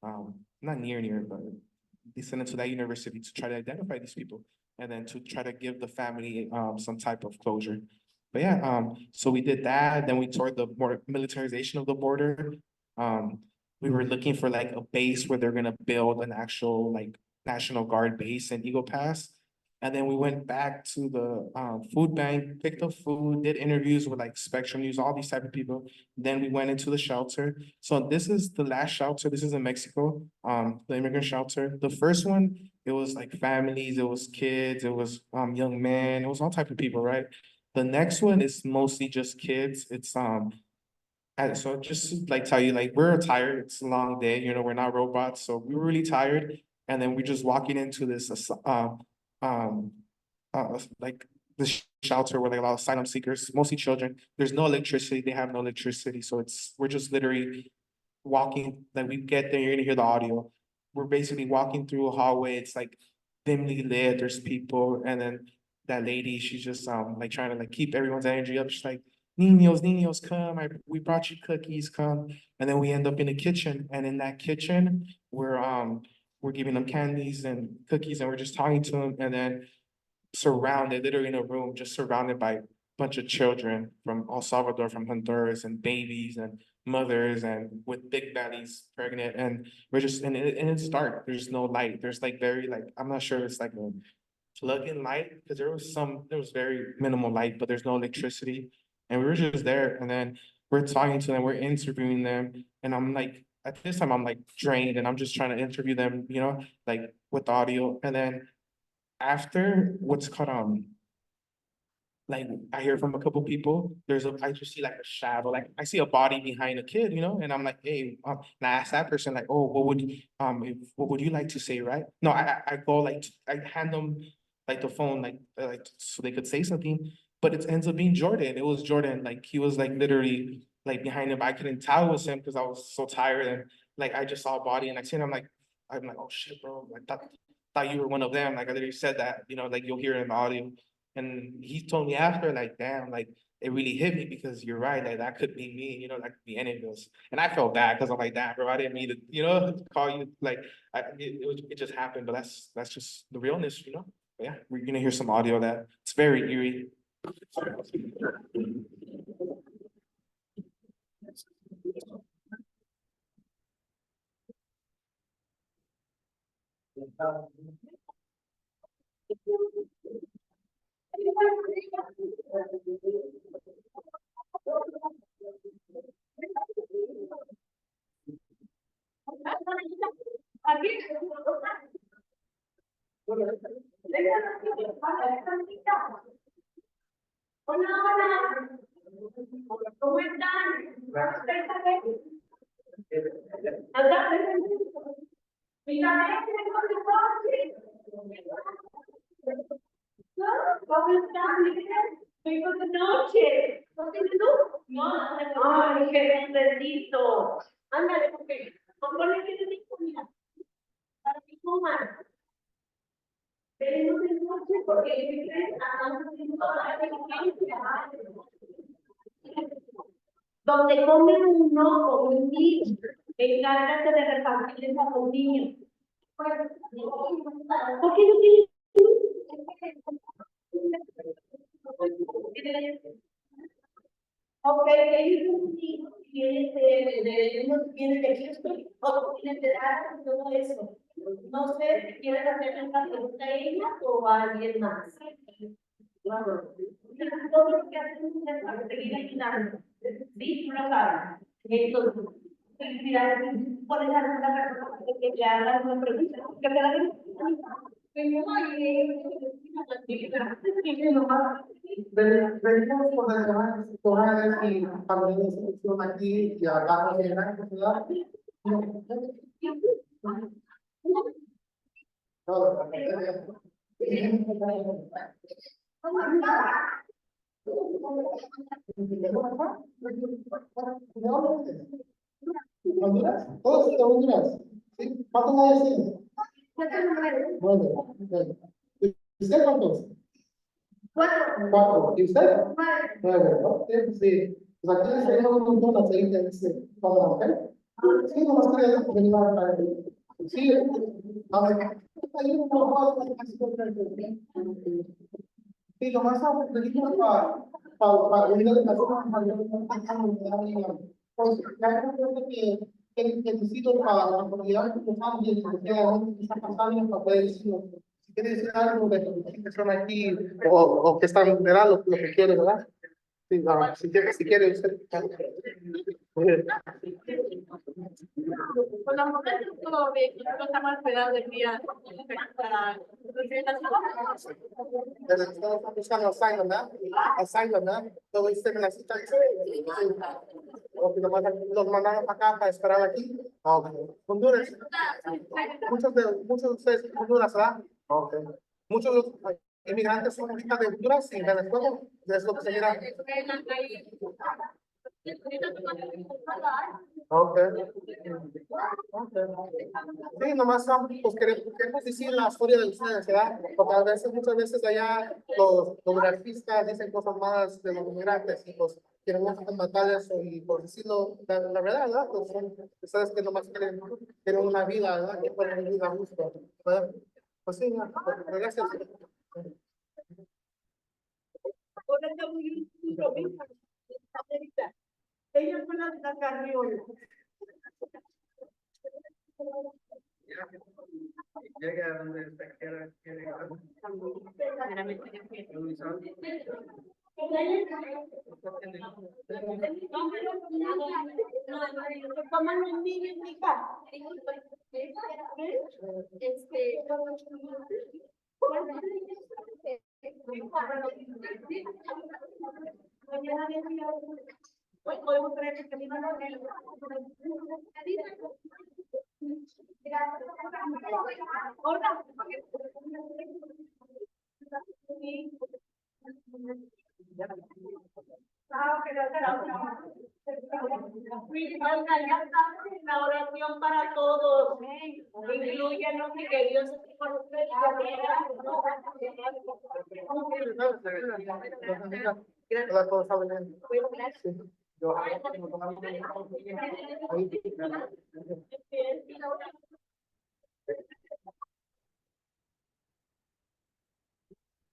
Not near, but they sent it to that university to try to identify these people and then to try to give the family some type of closure. But yeah, so we did that. Then we toured the more militarization of the border. We were looking for like a base where they're gonna build an actual like National Guard base in Eagle Pass. And then we went back to the food bank, picked up food, did interviews with like Spectrum News, all these type of people. Then we went into the shelter. So this is the last shelter. This is in Mexico, the immigrant shelter. The first one, it was like families, it was kids, it was young men, it was all type of people, right? The next one is mostly just kids. It's so just to, like tell you, like we're tired. It's a long day, you know, we're not robots, so we were really tired. And then we're just walking into this like the shelter where like a lot of asylum seekers, mostly children. There's no electricity. They have no electricity, so we're just literally walking. Like we get there, you're gonna hear the audio. We're basically walking through a hallway. It's like dimly lit. There's people, and then that lady, she's just like trying to like keep everyone's energy up. She's like, Niños, come. We brought you cookies, come. And then we end up in the kitchen, and in that kitchen, we're giving them candies and cookies, and we're just talking to them, and then surrounded, literally in a room, just surrounded by a bunch of children from El Salvador, from Honduras, and babies and mothers and with big bellies, pregnant, and we're just and it's dark. There's no light. There's like very like I'm not sure it's like a plug-in light because there was very minimal light, but there's no electricity, and we were just there, and then we're talking to them, we're interviewing them, and I'm like. At this time, I'm like drained and I'm just trying to interview them, you know, like with audio. And then after what's called like I hear from a couple people, I just see like a shadow, like I see a body behind a kid, you know, and I'm like, hey, and I ask that person like, oh, what would you like to say, right? No, I go like I hand them like the phone, like so they could say something, but it ends up being Jordan. It was Jordan, like he was like literally like behind him. I couldn't tell it was him because I was so tired and like I just saw a body and I seen him I'm like, oh shit, bro, I thought you were one of them. Like I literally said that, you know, like you'll hear it in the audio. And he told me after, like, damn, like it really hit me because you're right, that could be me, you know, that could be any of us. And I felt bad because I'm like, damn, bro, I didn't mean to, you know, call you, like, it just happened, but that's just the realness, you know? But yeah, we're gonna hear some audio of that. It's very eerie. Hola, hola. ¿Cómo están? Acá, mira, ¿cómo están? Vengo de noche. ¿No tienes luz? No. Ay, qué bendito. Ándale, porque compone que te digo, mira, para mi coma. Venimos de noche porque estamos haciendo la diligencia. Donde come uno con un niño, encárgate de repartirles a los niños. ¿Por qué no tienes? Ok, ellos son niños, tienes de Cristo, otros tienen de edad, todo eso. No sé si quieres hacerle una pregunta a ella o a alguien más. Todo lo que hacemos es para seguir ayudando. Sí, tú lo sabes. Entonces, felicidades. ¿Puedes dar una persona que le haga una pregunta? Que te la den. Venimos con las demás escolares y familias que están aquí y hablamos de gran ciudad. ¿Honduras? Todos de Honduras. ¿Sí? ¿Cuántos años tienes? 9. ¿Y usted cuántos? 4. ¿Y usted? 9, ¿no? Sí. Pues aquí les tenemos un montón de aceite, dice, ¿cómo, ok? Sí, nomás quería venir a sí, a ver, hay un poco de sí, nomás venimos para venir a la comunidad, pues, ya creo que necesito para la comunidad que estamos y que está pasando para poder decirlo. Si quiere decir algo de los que están aquí o que están verán lo que quieren, ¿verdad? Sí, no, si quiere usted. Con las mujeres todo bien, nosotros estamos esperando el día para Pero estamos buscando asylum, ¿verdad? Asylum, ¿verdad? Todo este me la cita. O que los mandaron para acá para esperar aquí. Okay. Honduras. Muchos de ustedes de Honduras, ¿verdad? Okay. Muchos de los inmigrantes son ahorita de Honduras y Venezuela. Es lo que se mira. Okay. Sí, nomás pues queremos decir la historia de ustedes, ¿verdad? Porque a veces, muchas veces allá los grafistas dicen cosas malas de los inmigrantes y pues queremos matar eso y por decirlo la verdad, ¿verdad? Pues son ustedes que nomás quieren una vida, ¿verdad? Que pueden vivir a gusto, ¿verdad? Pues sí, pues, gracias. Ella fue la carriola. Llega a donde está quiere. Pues podemos creer que terminan la oración para todos. Incluyenos y que Dios esté con ustedes. Hola, ¿todos saben? Sí. Yo- Ahí-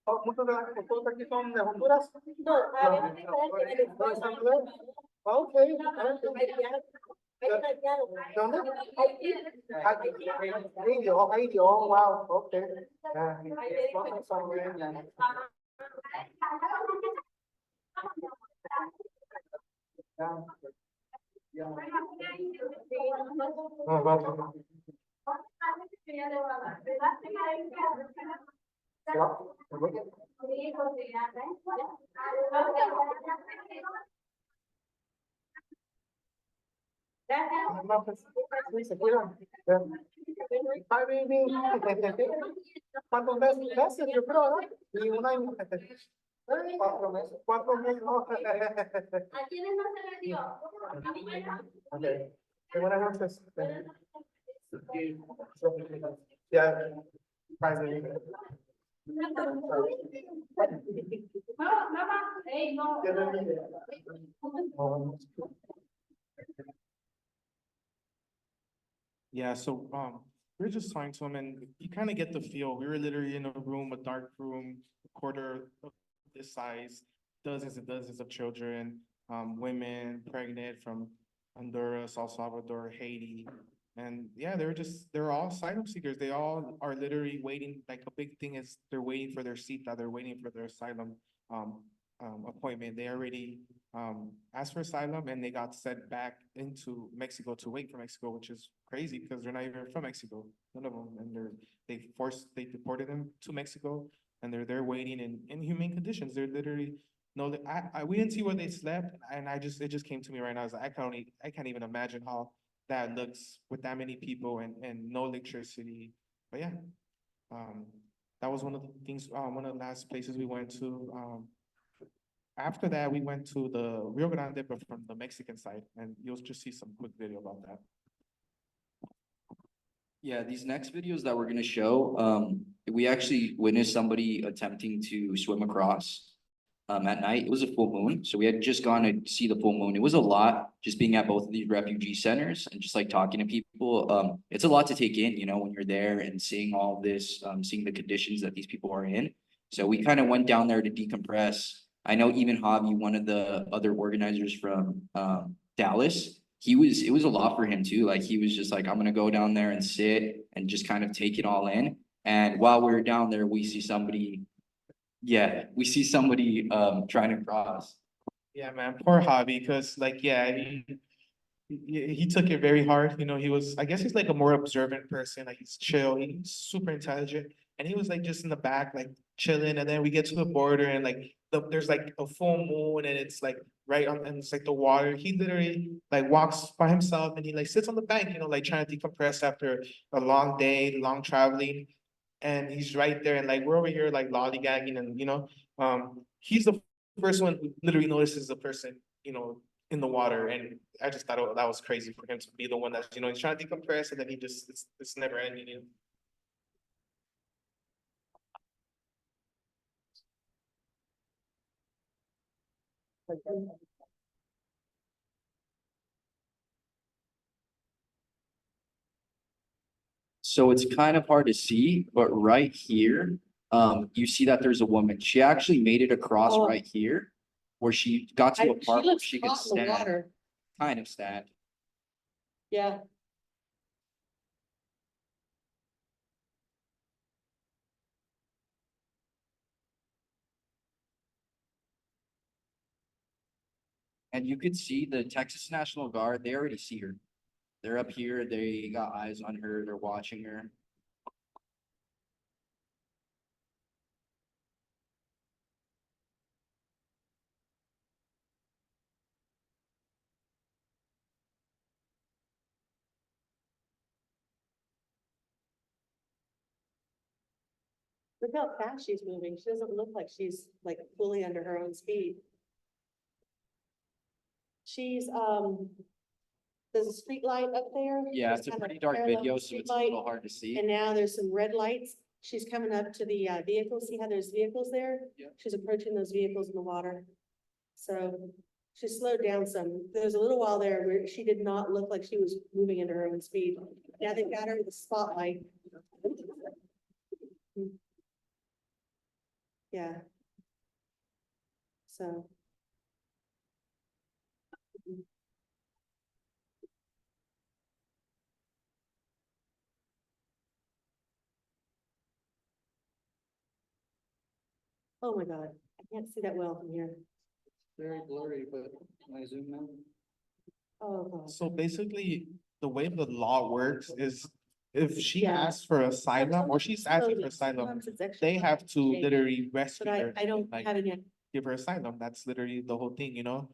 Oh, muchos de las fotos aquí son de Honduras. No, a ver, ¿De Salvador? Ah, ok. ¿De dónde? Haití. Haití, oh, wow, ok. Ah, fotos son de- Ah, vale. No, pues, sí, se cuidan. Bye, baby. ¿Cuántos meses? Yo creo, ¿no? Y un año. 4 meses. 4 meses. No. ¿A quiénes no se les dio? Ok. Buenas noches. Ya. Bye, baby. Mamá, hey, no. Yeah, so we were just talking to him and you kind of get the feel. We were literally in a room, a dark room, a quarter of this size, dozens and dozens of children, women pregnant from Honduras, El Salvador, Haiti. And yeah, they're all asylum seekers. They all are literally waiting, like a big thing is they're waiting for their cita, they're waiting for their asylum appointment. They already asked for asylum and they got sent back into Mexico to wait for Mexico, which is crazy because they're not even from Mexico, none of them. And they deported them to Mexico and they're there waiting in inhumane conditions. They're literally, no, we didn't see where they slept. And it just came to me right now. I was like, I can't even imagine how that looks with that many people and no electricity. But yeah, that was one of the things, one of the last places we went to. After that, we went to the Rio Grande, but from the Mexican side, and you'll just see some quick video about that. Yeah, these next videos that we're gonna show, we actually witnessed somebody attempting to swim across at night. It was a full moon, so we had just gone to see the full moon. It was a lot just being at both of these refugee centers and just like talking to people. It's a lot to take in, you know, when you're there and seeing all this, seeing the conditions that these people are in. So we kind of went down there to decompress. I know even Javi, one of the other organizers from Dallas, it was a lot for him too. Like he was just like, I'm gonna go down there and sit and just kind of take it all in. And while we were down there, we see somebody trying to cross. Yeah, man, poor Javi, because like, yeah, he took it very hard. You know, I guess he's like a more observant person. Like he's chill, he's super intelligent, and he was like just in the back, like chilling. And then we get to the border, and like there's like a full moon, and it's like right on, and it's like the water. He literally like walks by himself, and he like sits on the bank, you know, like trying to decompress after a long day, long traveling. And he's right there, and like we're over here like lollygagging, and you know, he's the first one who literally notices the person, you know, in the water. And I just thought that was crazy for him to be the one that's, you know, he's trying to decompress and then it's never ending. You know? So it's kind of hard to see, but right here, you see that there's a woman. She actually made it across Oh. right here, where she got to a She part where looks she could hot in the stand, water. kind of stand. Yeah, And you could see the Texas National Guard, they already see her. They're up here, they got eyes on her, they're watching her. look how fast she's moving. She doesn't look like she's like fully under her own speed. She's, there's a street light up there. Yeah, There's it's a kind of pretty dark parallel video, so street it's a light, little hard to see. And now there's some red lights. She's coming up to the vehicles. See how there's vehicles there? Yeah. She's approaching those vehicles in the water. So she slowed down some. There was a little while there where she did not look like she was moving into her own speed. Now they've got her in the spotlight. Yeah. So. Oh my God, I can't see that well from here. Very blurry, but can I zoom in? Oh, God. So basically, the way the law works is if she Yeah. asks for asylum or she's asking for asylum, Sometimes it's actually they have to changed, literally rescue But her. I don't like, have it yet. give her asylum. That's literally the whole thing, you know?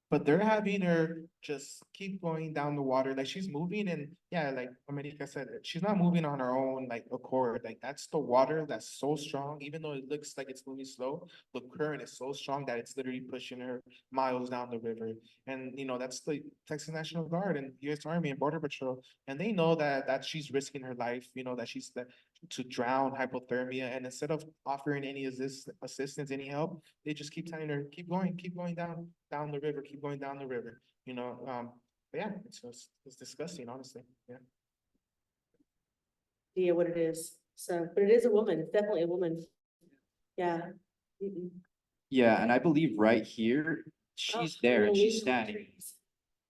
But they're having her just keep going down the water, like she's moving and yeah, like America said, she's not moving on her own like accord, like that's the water that's so strong, even though it looks like it's moving slow, the current is so strong that it's literally pushing her miles down the river. And you know, that's the Texas National Guard and US Army and Border Patrol, and they know that she's risking her life, you know, that she's to drown, hypothermia, and instead of offering any assistance, any help, they just keep telling her, keep going down the river, keep going down the river, you know, but yeah, it's disgusting, honestly, yeah. Idea what it is. So, but it is a woman, it's definitely a woman. Yeah. Yeah, and I believe right here, Oh, she's there and she's illegal standing. trees.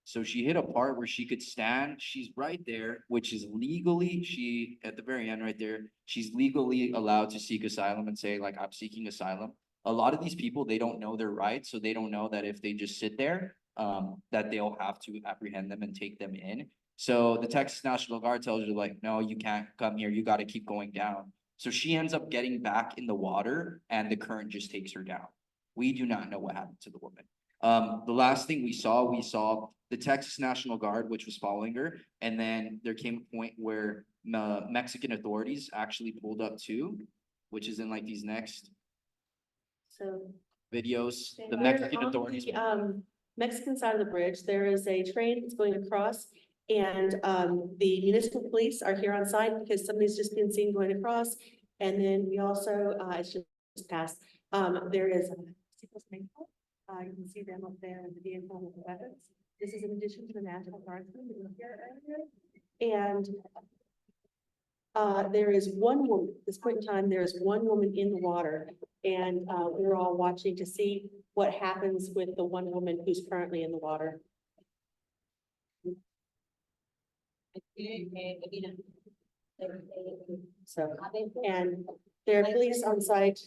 So she hit a part where she could stand. She's right there, which is legally, she, at the very end right there, she's legally allowed to seek asylum and say like, I'm seeking asylum. A lot of these people, they don't know their rights, so they don't know that if they just sit there, that they'll have to apprehend them and take them in. So the Texas National Guard tells her like, no, you can't come here. You got to keep going down. So she ends up getting back in the water and the current just takes her down. We do not know what happened to the woman. The last thing we saw the Texas National Guard, which was following her, and then there came a point where Mexican authorities actually pulled up too, which is in like these next So. videos. The They're Mexican on authorities. the, Mexican side of the bridge, there is a train that's going across. And the municipal police are here on site because somebody's just been seen going across. And then we also, it's just passed, there is. You can see them up there in the vehicle with the weapons. This is in addition to the National Guardsmen that were here earlier. And there is one woman, at this point in time, there is one woman in the water. And we're all watching to see what happens with the one woman who's currently in the water. So, and there are police on site.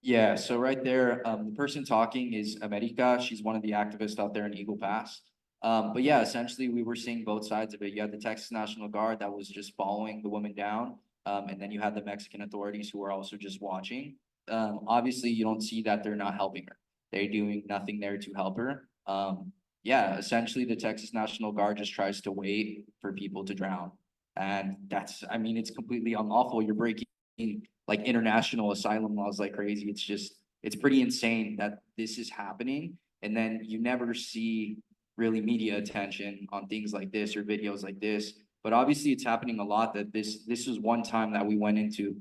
Yeah, so right there, the person talking is America. She's one of the activists out there in Eagle Pass. But yeah, essentially we were seeing both sides of it. You had the Texas National Guard that was just following the woman down. And then you had the Mexican authorities who were also just watching. Obviously you don't see that they're not helping her. They're doing nothing there to help her. Yeah, essentially the Texas National Guard just tries to wait for people to drown. And that's, I mean, it's completely unlawful. You're breaking like international asylum laws like crazy. It's just, it's pretty insane that this is happening. And then you never see really media attention on things like this or videos like this. But obviously it's happening a lot that this was one time that we went into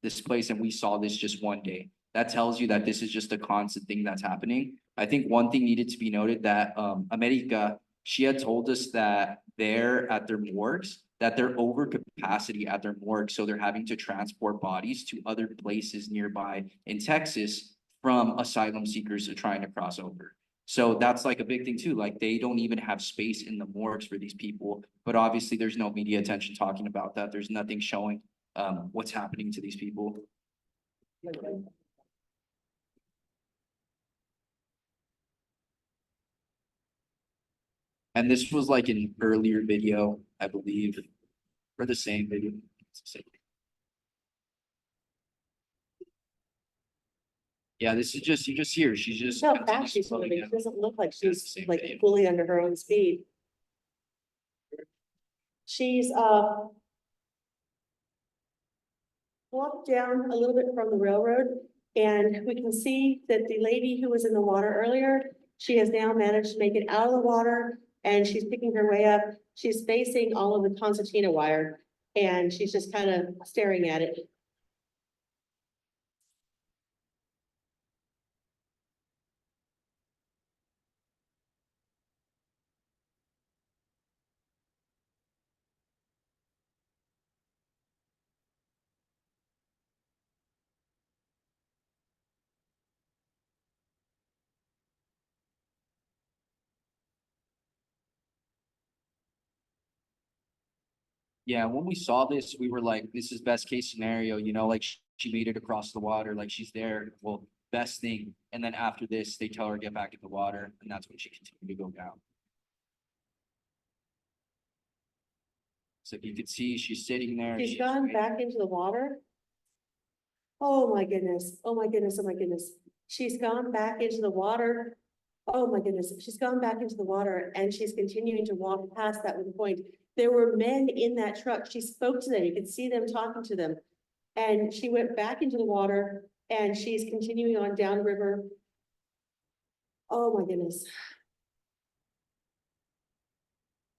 this place and we saw this just one day. That tells you that this is just a constant thing that's happening. I think one thing needed to be noted that America, she had told us that they're at their morgues, that they're over capacity at their morgue. So they're having to transport bodies to other places nearby in Texas from asylum seekers who are trying to cross over. So that's like a big thing too. Like they don't even have space in the morgues for these people, but obviously there's no media attention talking about that. There's nothing showing what's happening to these people. And this was like an earlier video, I believe, or the same video. It's the same. Yeah, this is just, you just hear, she's just. How fast she's continuously moving. slowing She doesn't look like That's the she's same like video. fully under her own speed. She's walked down a little bit from the railroad, and we can see that the lady who was in the water earlier, she has now managed to make it out of the water, and she's picking her way up. She's facing all of the concertina wire, and she's just kind of staring at it. Yeah, when we saw this, we were like, this is best case scenario, you know, like she made it across the water, like she's there, well, best thing. And then after this, they tell her get back in the water, and that's when she continued to go down. So if you could see, she's sitting there. She's gone back into the water. Oh my goodness, oh my goodness, oh my goodness. She's gone back into the water. Oh my goodness, she's gone back into the water and she's continuing to walk past that one point. There were men in that truck. She spoke to them. You could see them talking to them. And she went back into the water and she's continuing on downriver. Oh my goodness.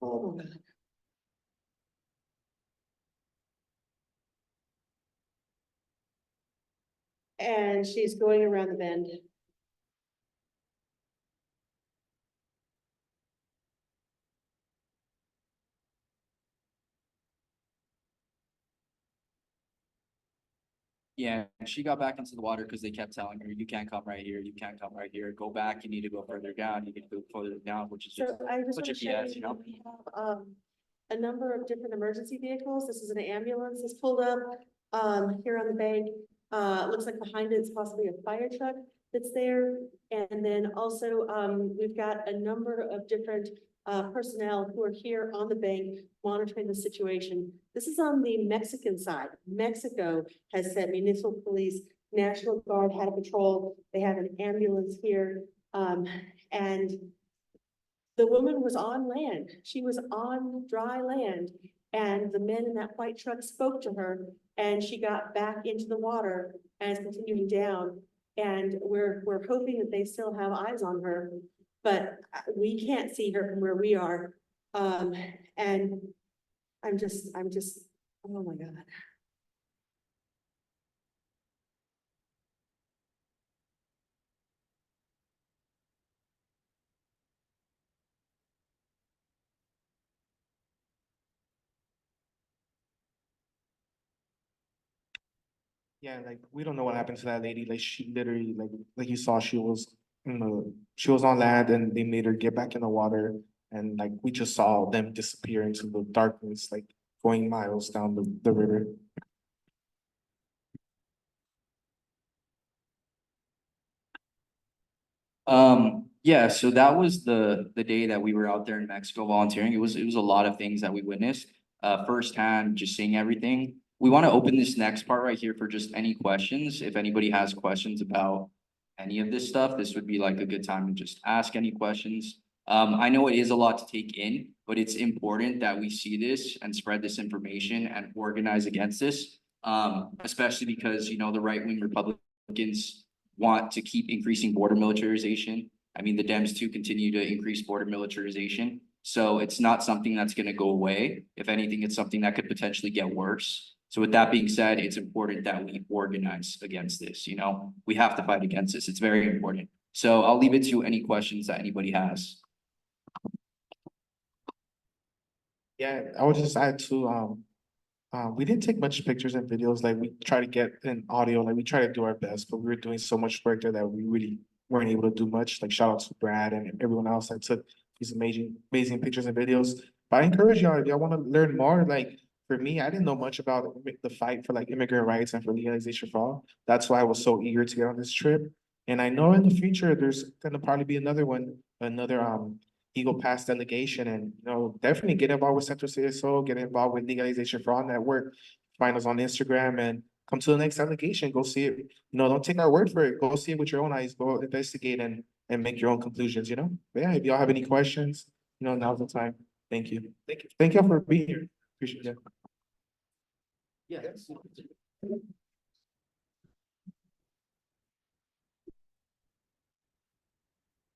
Oh my God. And she's going around the bend. Yeah, and she got back into the water because they kept telling her, you can't come right here, you can't come right here, go back, you need to go further down, you need to go further down, which is just So I just such want a to show BS, you you know? that we have, a number of different emergency vehicles. This is an ambulance that's pulled up, here on the bank. Looks like behind it's possibly a fire truck that's there. And then also, we've got a number of different, personnel who are here on the bank monitoring the situation. This is on the Mexican side. Mexico has sent municipal police, National Guard had a patrol. They have an ambulance here. And the woman was on land. She was on dry land. And the men in that white truck spoke to her and she got back into the water and is continuing down. And we're hoping that they still have eyes on her, but we can't see her from where we are. And I'm just, oh my God. Yeah, like, we don't know what happened to that lady, like, she literally, like you saw, she was on land and they made her get back in the water. And like, we just saw them disappear into the darkness, like going miles down the river. Yeah, so that was the day that we were out there in Mexico volunteering. It was a lot of things that we witnessed firsthand, just seeing everything. We want to open this next part right here for just any questions. If anybody has questions about any of this stuff, this would be like a good time to just ask any questions. I know it is a lot to take in, but it's important that we see this and spread this information and organize against this. Especially because, you know, the right-wing Republicans want to keep increasing border militarization. I mean, the Dems too continue to increase border militarization. So it's not something that's going to go away. If anything, it's something that could potentially get worse. So with that being said, it's important that we organize against this. You know, we have to fight against this. It's very important. So I'll leave it to any questions that anybody has. Yeah, I would just add to, we didn't take much pictures and videos, like we try to get an audio, like we try to do our best, but we were doing so much work there that we really weren't able to do much, like shout out to Brad and everyone else that took these amazing pictures and videos. But I encourage y'all, if y'all want to learn more, like for me, I didn't know much about the fight for like immigrant rights and for legalization for all. That's why I was so eager to get on this trip. And I know in the future, there's gonna probably be another one, another Eagle Pass delegation, and you know, definitely get involved with Centro CSO, get involved with Legalization For All network, find us on Instagram and come to the next delegation, go see it. You know, don't take our word for it, go see it with your own eyes, go investigate and make your own conclusions, you know? But yeah, if y'all have any questions, you know, now's the time. Thank you. Thank you for being here. Appreciate it. Yes.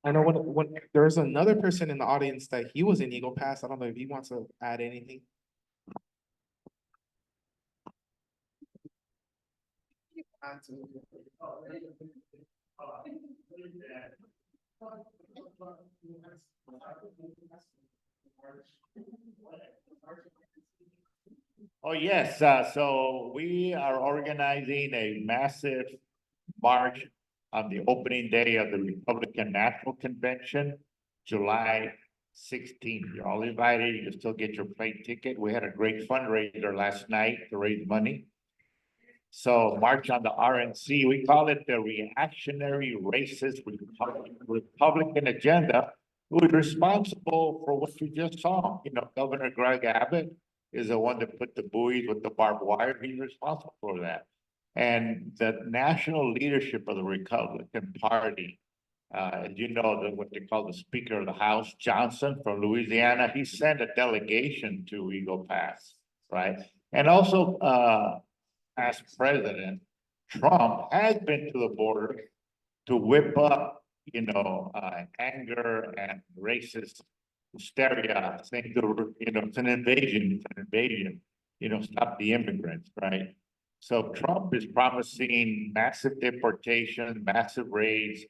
I know when there's another person in the audience that he was in Eagle Pass. I don't know if he wants to add anything. Oh, yes, so we are organizing a massive march on the opening day of the Republican National Convention, July 16th. You're all invited. You can still get your plane ticket. We had a great fundraiser last night to raise money. So March on the RNC, we call it the reactionary racist Republican agenda, who is responsible for what you just saw. You know, Governor Greg Abbott is the one that put the buoys with the barbed wire. He's responsible for that. And the national leadership of the Republican Party, you know, what they call the Speaker of the House, Johnson from Louisiana, he sent a delegation to Eagle Pass, right? And also, as president, Trump has been to the border to whip up, you know, anger and racist hysteria, saying, you know, it's an invasion, you know, stop the immigrants, right? So Trump is promising massive deportation, massive raids,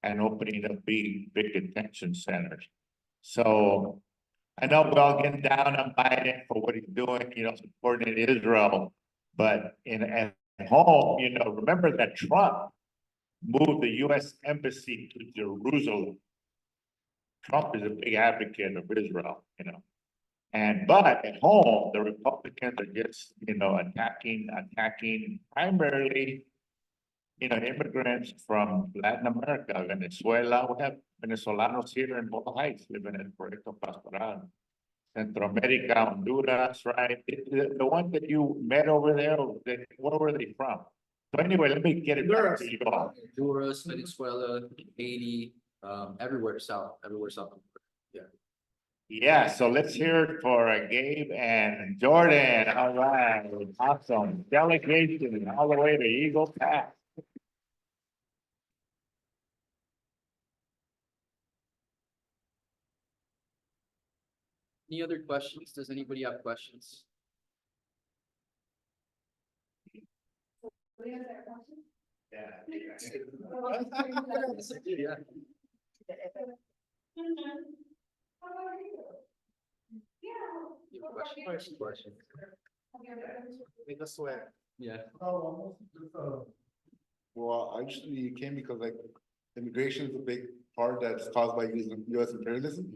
and opening up big detention centers. So I know we're all getting down on Biden for what he's doing, you know, supporting Israel, but at home, you know, remember that Trump moved the U.S. embassy to Jerusalem. Trump is a big advocate of Israel, you know. But at home, the Republicans are just, you know, attacking primarily, you know, immigrants from Latin America, Venezuela. We have Venezolanos here in Boyle Heights living in Proyecto Pastoral. Centro America, Honduras, right? The ones that you met over there, where were they from? So anyway, let me get it back to you all. Honduras, Venezuela, Haiti, everywhere south. Yeah, so let's hear it for Gabe and Jordan. All right, awesome. Delegation all the way to Eagle Pass. Any other questions? Does anybody have questions? Yeah. Yeah. Question. Make us sweat. Yeah. Well, I actually came because like immigration is a big part that's caused by US imperialism.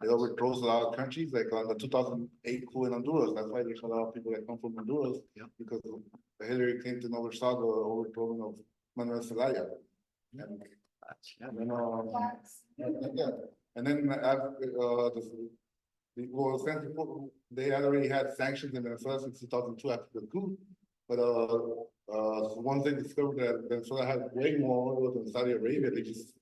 It overthrows a lot of countries, like on the 2008 coup in Honduras. That's why there's a lot of people that come from Honduras, because Hillary Clinton oversaw the overthrowing of Manuel Zelaya. And then they already had sanctions in Venezuela since 2002 after the coup. But once they discovered that Venezuela had way more oil than Saudi Arabia, they just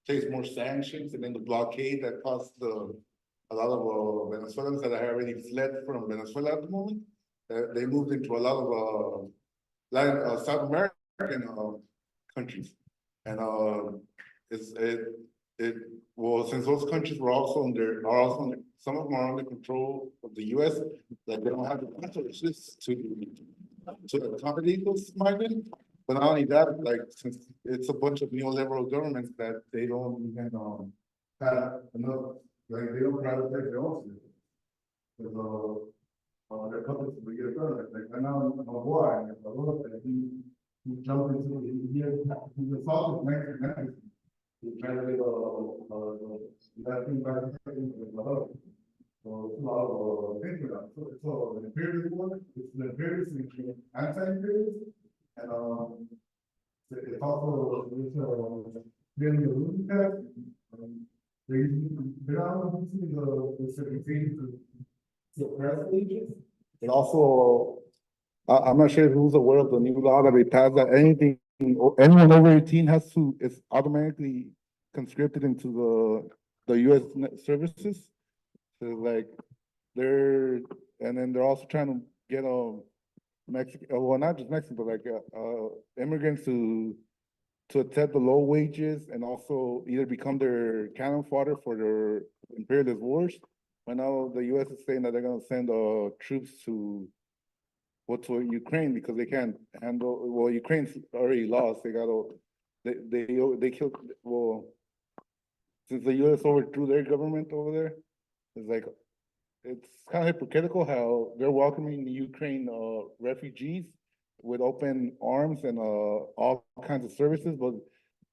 placed more sanctions, and then the blockade that caused a lot of Venezuelans that had already fled from Venezuela at the moment. They moved into a lot of South American countries, and since those countries are also under, some of them are under control of the US, like they don't have the resources to accommodate those migrants. But not only that, like since it's a bunch of neoliberal governments that they don't even have enough, like they don't privatize their own system. So their public will get done. Like I know my boy, he jumped into he assaulted Mexican. He tried to get that thing back into the hub. So it's a lot of things with that. So the imperialist one, it's the imperialist and anti-imperialist. And it's also really the root test. They're not using the segregation to suppress agents. But also, I'm not sure who's aware of the new law that they passed that anyone over 18 is automatically conscripted into the US services. So like and then they're also trying to get Mexican, well, not just Mexican, but like immigrants to accept the low wages and also either become their cannon fodder for their imperialist wars. But now the US is saying that they're gonna send troops to Ukraine because they can't handle, well, Ukraine's already lost. They killed, well, since the US overthrew their government over there, it's kind of hypocritical how they're welcoming the Ukraine refugees with open arms and all kinds of services, but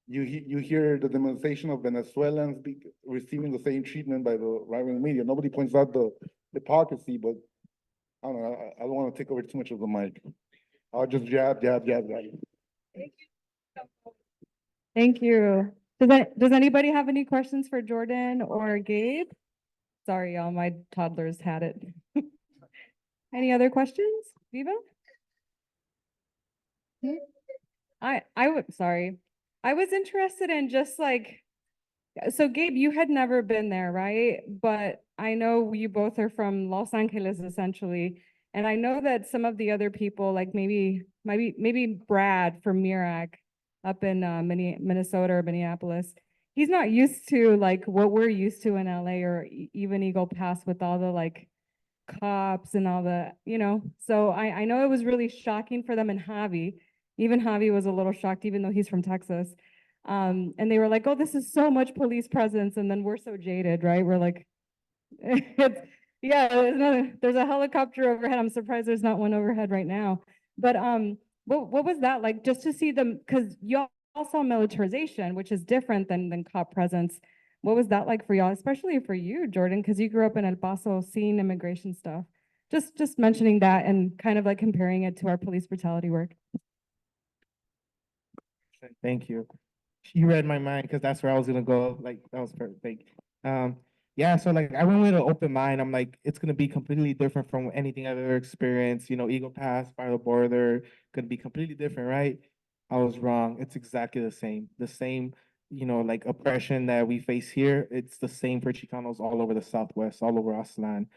you hear the demonstration of Venezuelans receiving the same treatment by the right-wing media. Nobody points out the hypocrisy, but I don't know, I don't want to take over too much of the mic. I'll just jab. Thank you. Does anybody have any questions for Jordan or Gabe? Sorry, y'all, my toddlers had it. Any other questions, Viva? Sorry. I was interested in just like, so Gabe, you had never been there, right? But I know you both are from Los Angeles essentially. And I know that some of the other people, like maybe Brad from Mirac up in Minnesota or Minneapolis, he's not used to like what we're used to in LA or even Eagle Pass with all the like cops and all the, you know. So I know it was really shocking for them, and Javi, even Javi was a little shocked, even though he's from Texas. And they were like, oh, this is so much police presence. And then we're so jaded, right? We're like, it's, yeah, there's a helicopter overhead. I'm surprised there's not one overhead right now. But what was that like just to see them? Because y'all saw militarization, which is different than cop presence. What was that like for y'all, especially for you, Jordan, because you grew up in El Paso seeing immigration stuff? Just mentioning that and kind of like comparing it to our police brutality work. Thank you. You read my mind because that's where I was gonna go. Like that was perfect. Yeah, so like I went with an open mind. I'm like, it's gonna be completely different from anything I've ever experienced. You know, Eagle Pass, by the border, gonna be completely different, right? I was wrong. It's exactly the same. The same, you know, like oppression that we face here. It's the same for Chicanos all over the Southwest, all over Aslan.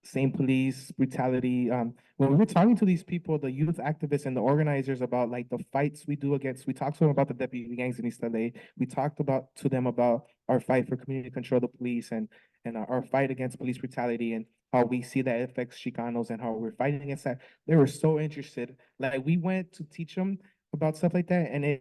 Same police brutality. When we were talking to these people, the youth activists and the organizers about like the fights we do against, we talked to them about the deputy gangs in East LA. We talked to them about our fight for community control of the police and our fight against police brutality and how we see that affects Chicanos and how we're fighting against that. They were so interested. Like we went to teach them about stuff like that, and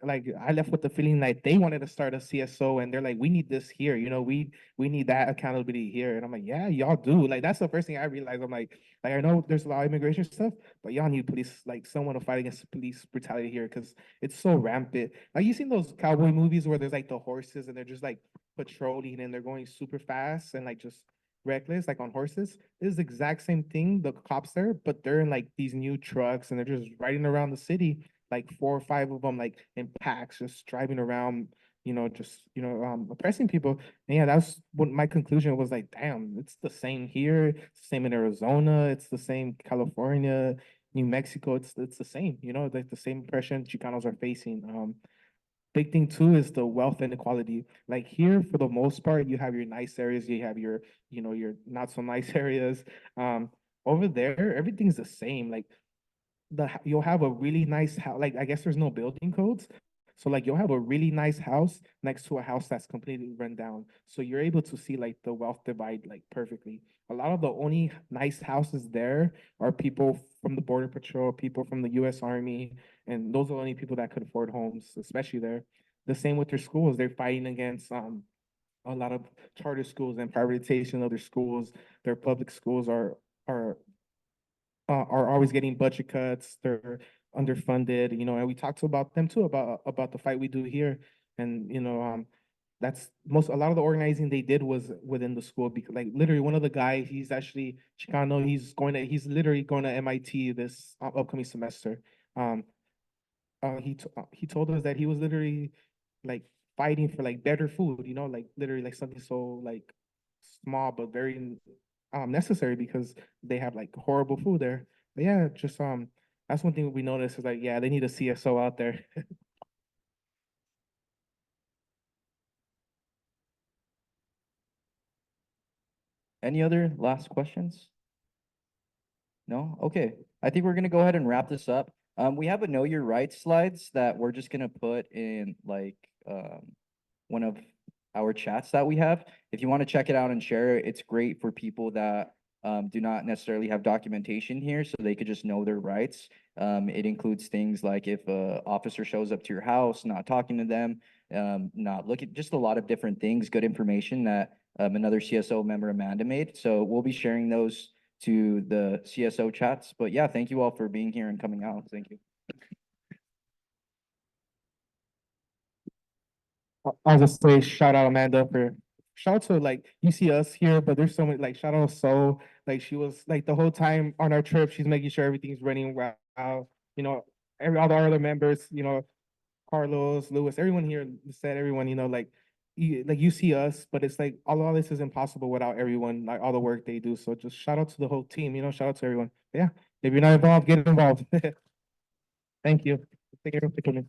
like I left with the feeling like they wanted to start a CSO, and they're like, we need this here, you know, we need that accountability here. And I'm like, yeah, y'all do. Like that's the first thing I realized. I'm like I know there's a lot of immigration stuff, but y'all need police, like someone to fight against police brutality here because it's so rampant. Like you seen those cowboy movies where there's like the horses and they're just like patrolling and they're going super fast and like just reckless, like on horses. This is the exact same thing, the cops there, but they're in like these new trucks and they're just riding around the city, like 4 or 5 of them, like in packs, just driving around, you know, just, you know, oppressing people. And yeah, that's what my conclusion was like, damn, it's the same here, it's the same in Arizona, it's the same California, New Mexico, it's the same, you know, like the same oppression Chicanos are facing. Big thing too is the wealth inequality. Like here, for the most part, you have your nice areas, you have your, you know, your not so nice areas. Over there, everything's the same. Like you'll have a really nice house. Like I guess there's no building codes, so like you'll have a really nice house next to a house that's completely run down. So you're able to see like the wealth divide like perfectly. A lot of the only nice houses there are people from the Border Patrol, people from the U.S. Army, and those are the only people that could afford homes, especially there. The same with their schools. They're fighting against a lot of charter schools and privatization of their schools. Their public schools are always getting budget cuts. They're underfunded, you know, and we talked about them too, about the fight we do here. And, you know, that's a lot of the organizing they did was within the school, because like literally one of the guys, he's actually Chicano, he's literally going to MIT this upcoming semester. He told us that he was literally like fighting for like better food, you know, like literally like something so like small but very necessary because they have like horrible food there. But yeah, just that's one thing we noticed is like, yeah, they need a CSO out there. Any other last questions? No? Okay. I think we're gonna go ahead and wrap this up. We have a Know Your Rights slides that we're just gonna put in like one of our chats that we have. If you want to check it out and share it, it's great for people that do not necessarily have documentation here, so they could just know their rights. It includes things like if a officer shows up to your house, not talking to them, not looking, just a lot of different things, good information that another CSO member, Amanda, made. So we'll be sharing those to the CSO chats. But yeah, thank you all for being here and coming out. Thank you. I'll just say shout out Amanda for, shout out to like, you see us here, but there's so many, like shout out So, like she was like the whole time on our trip, she's making sure everything's running well. You know, all the other members, you know, Carlos, Lewis, everyone here said, everyone, you know, like you see us, but it's like all this is impossible without everyone, like all the work they do. So just shout out to the whole team, you know, shout out to everyone. Yeah, if you're not involved, get involved. Thank you. Thank you for coming.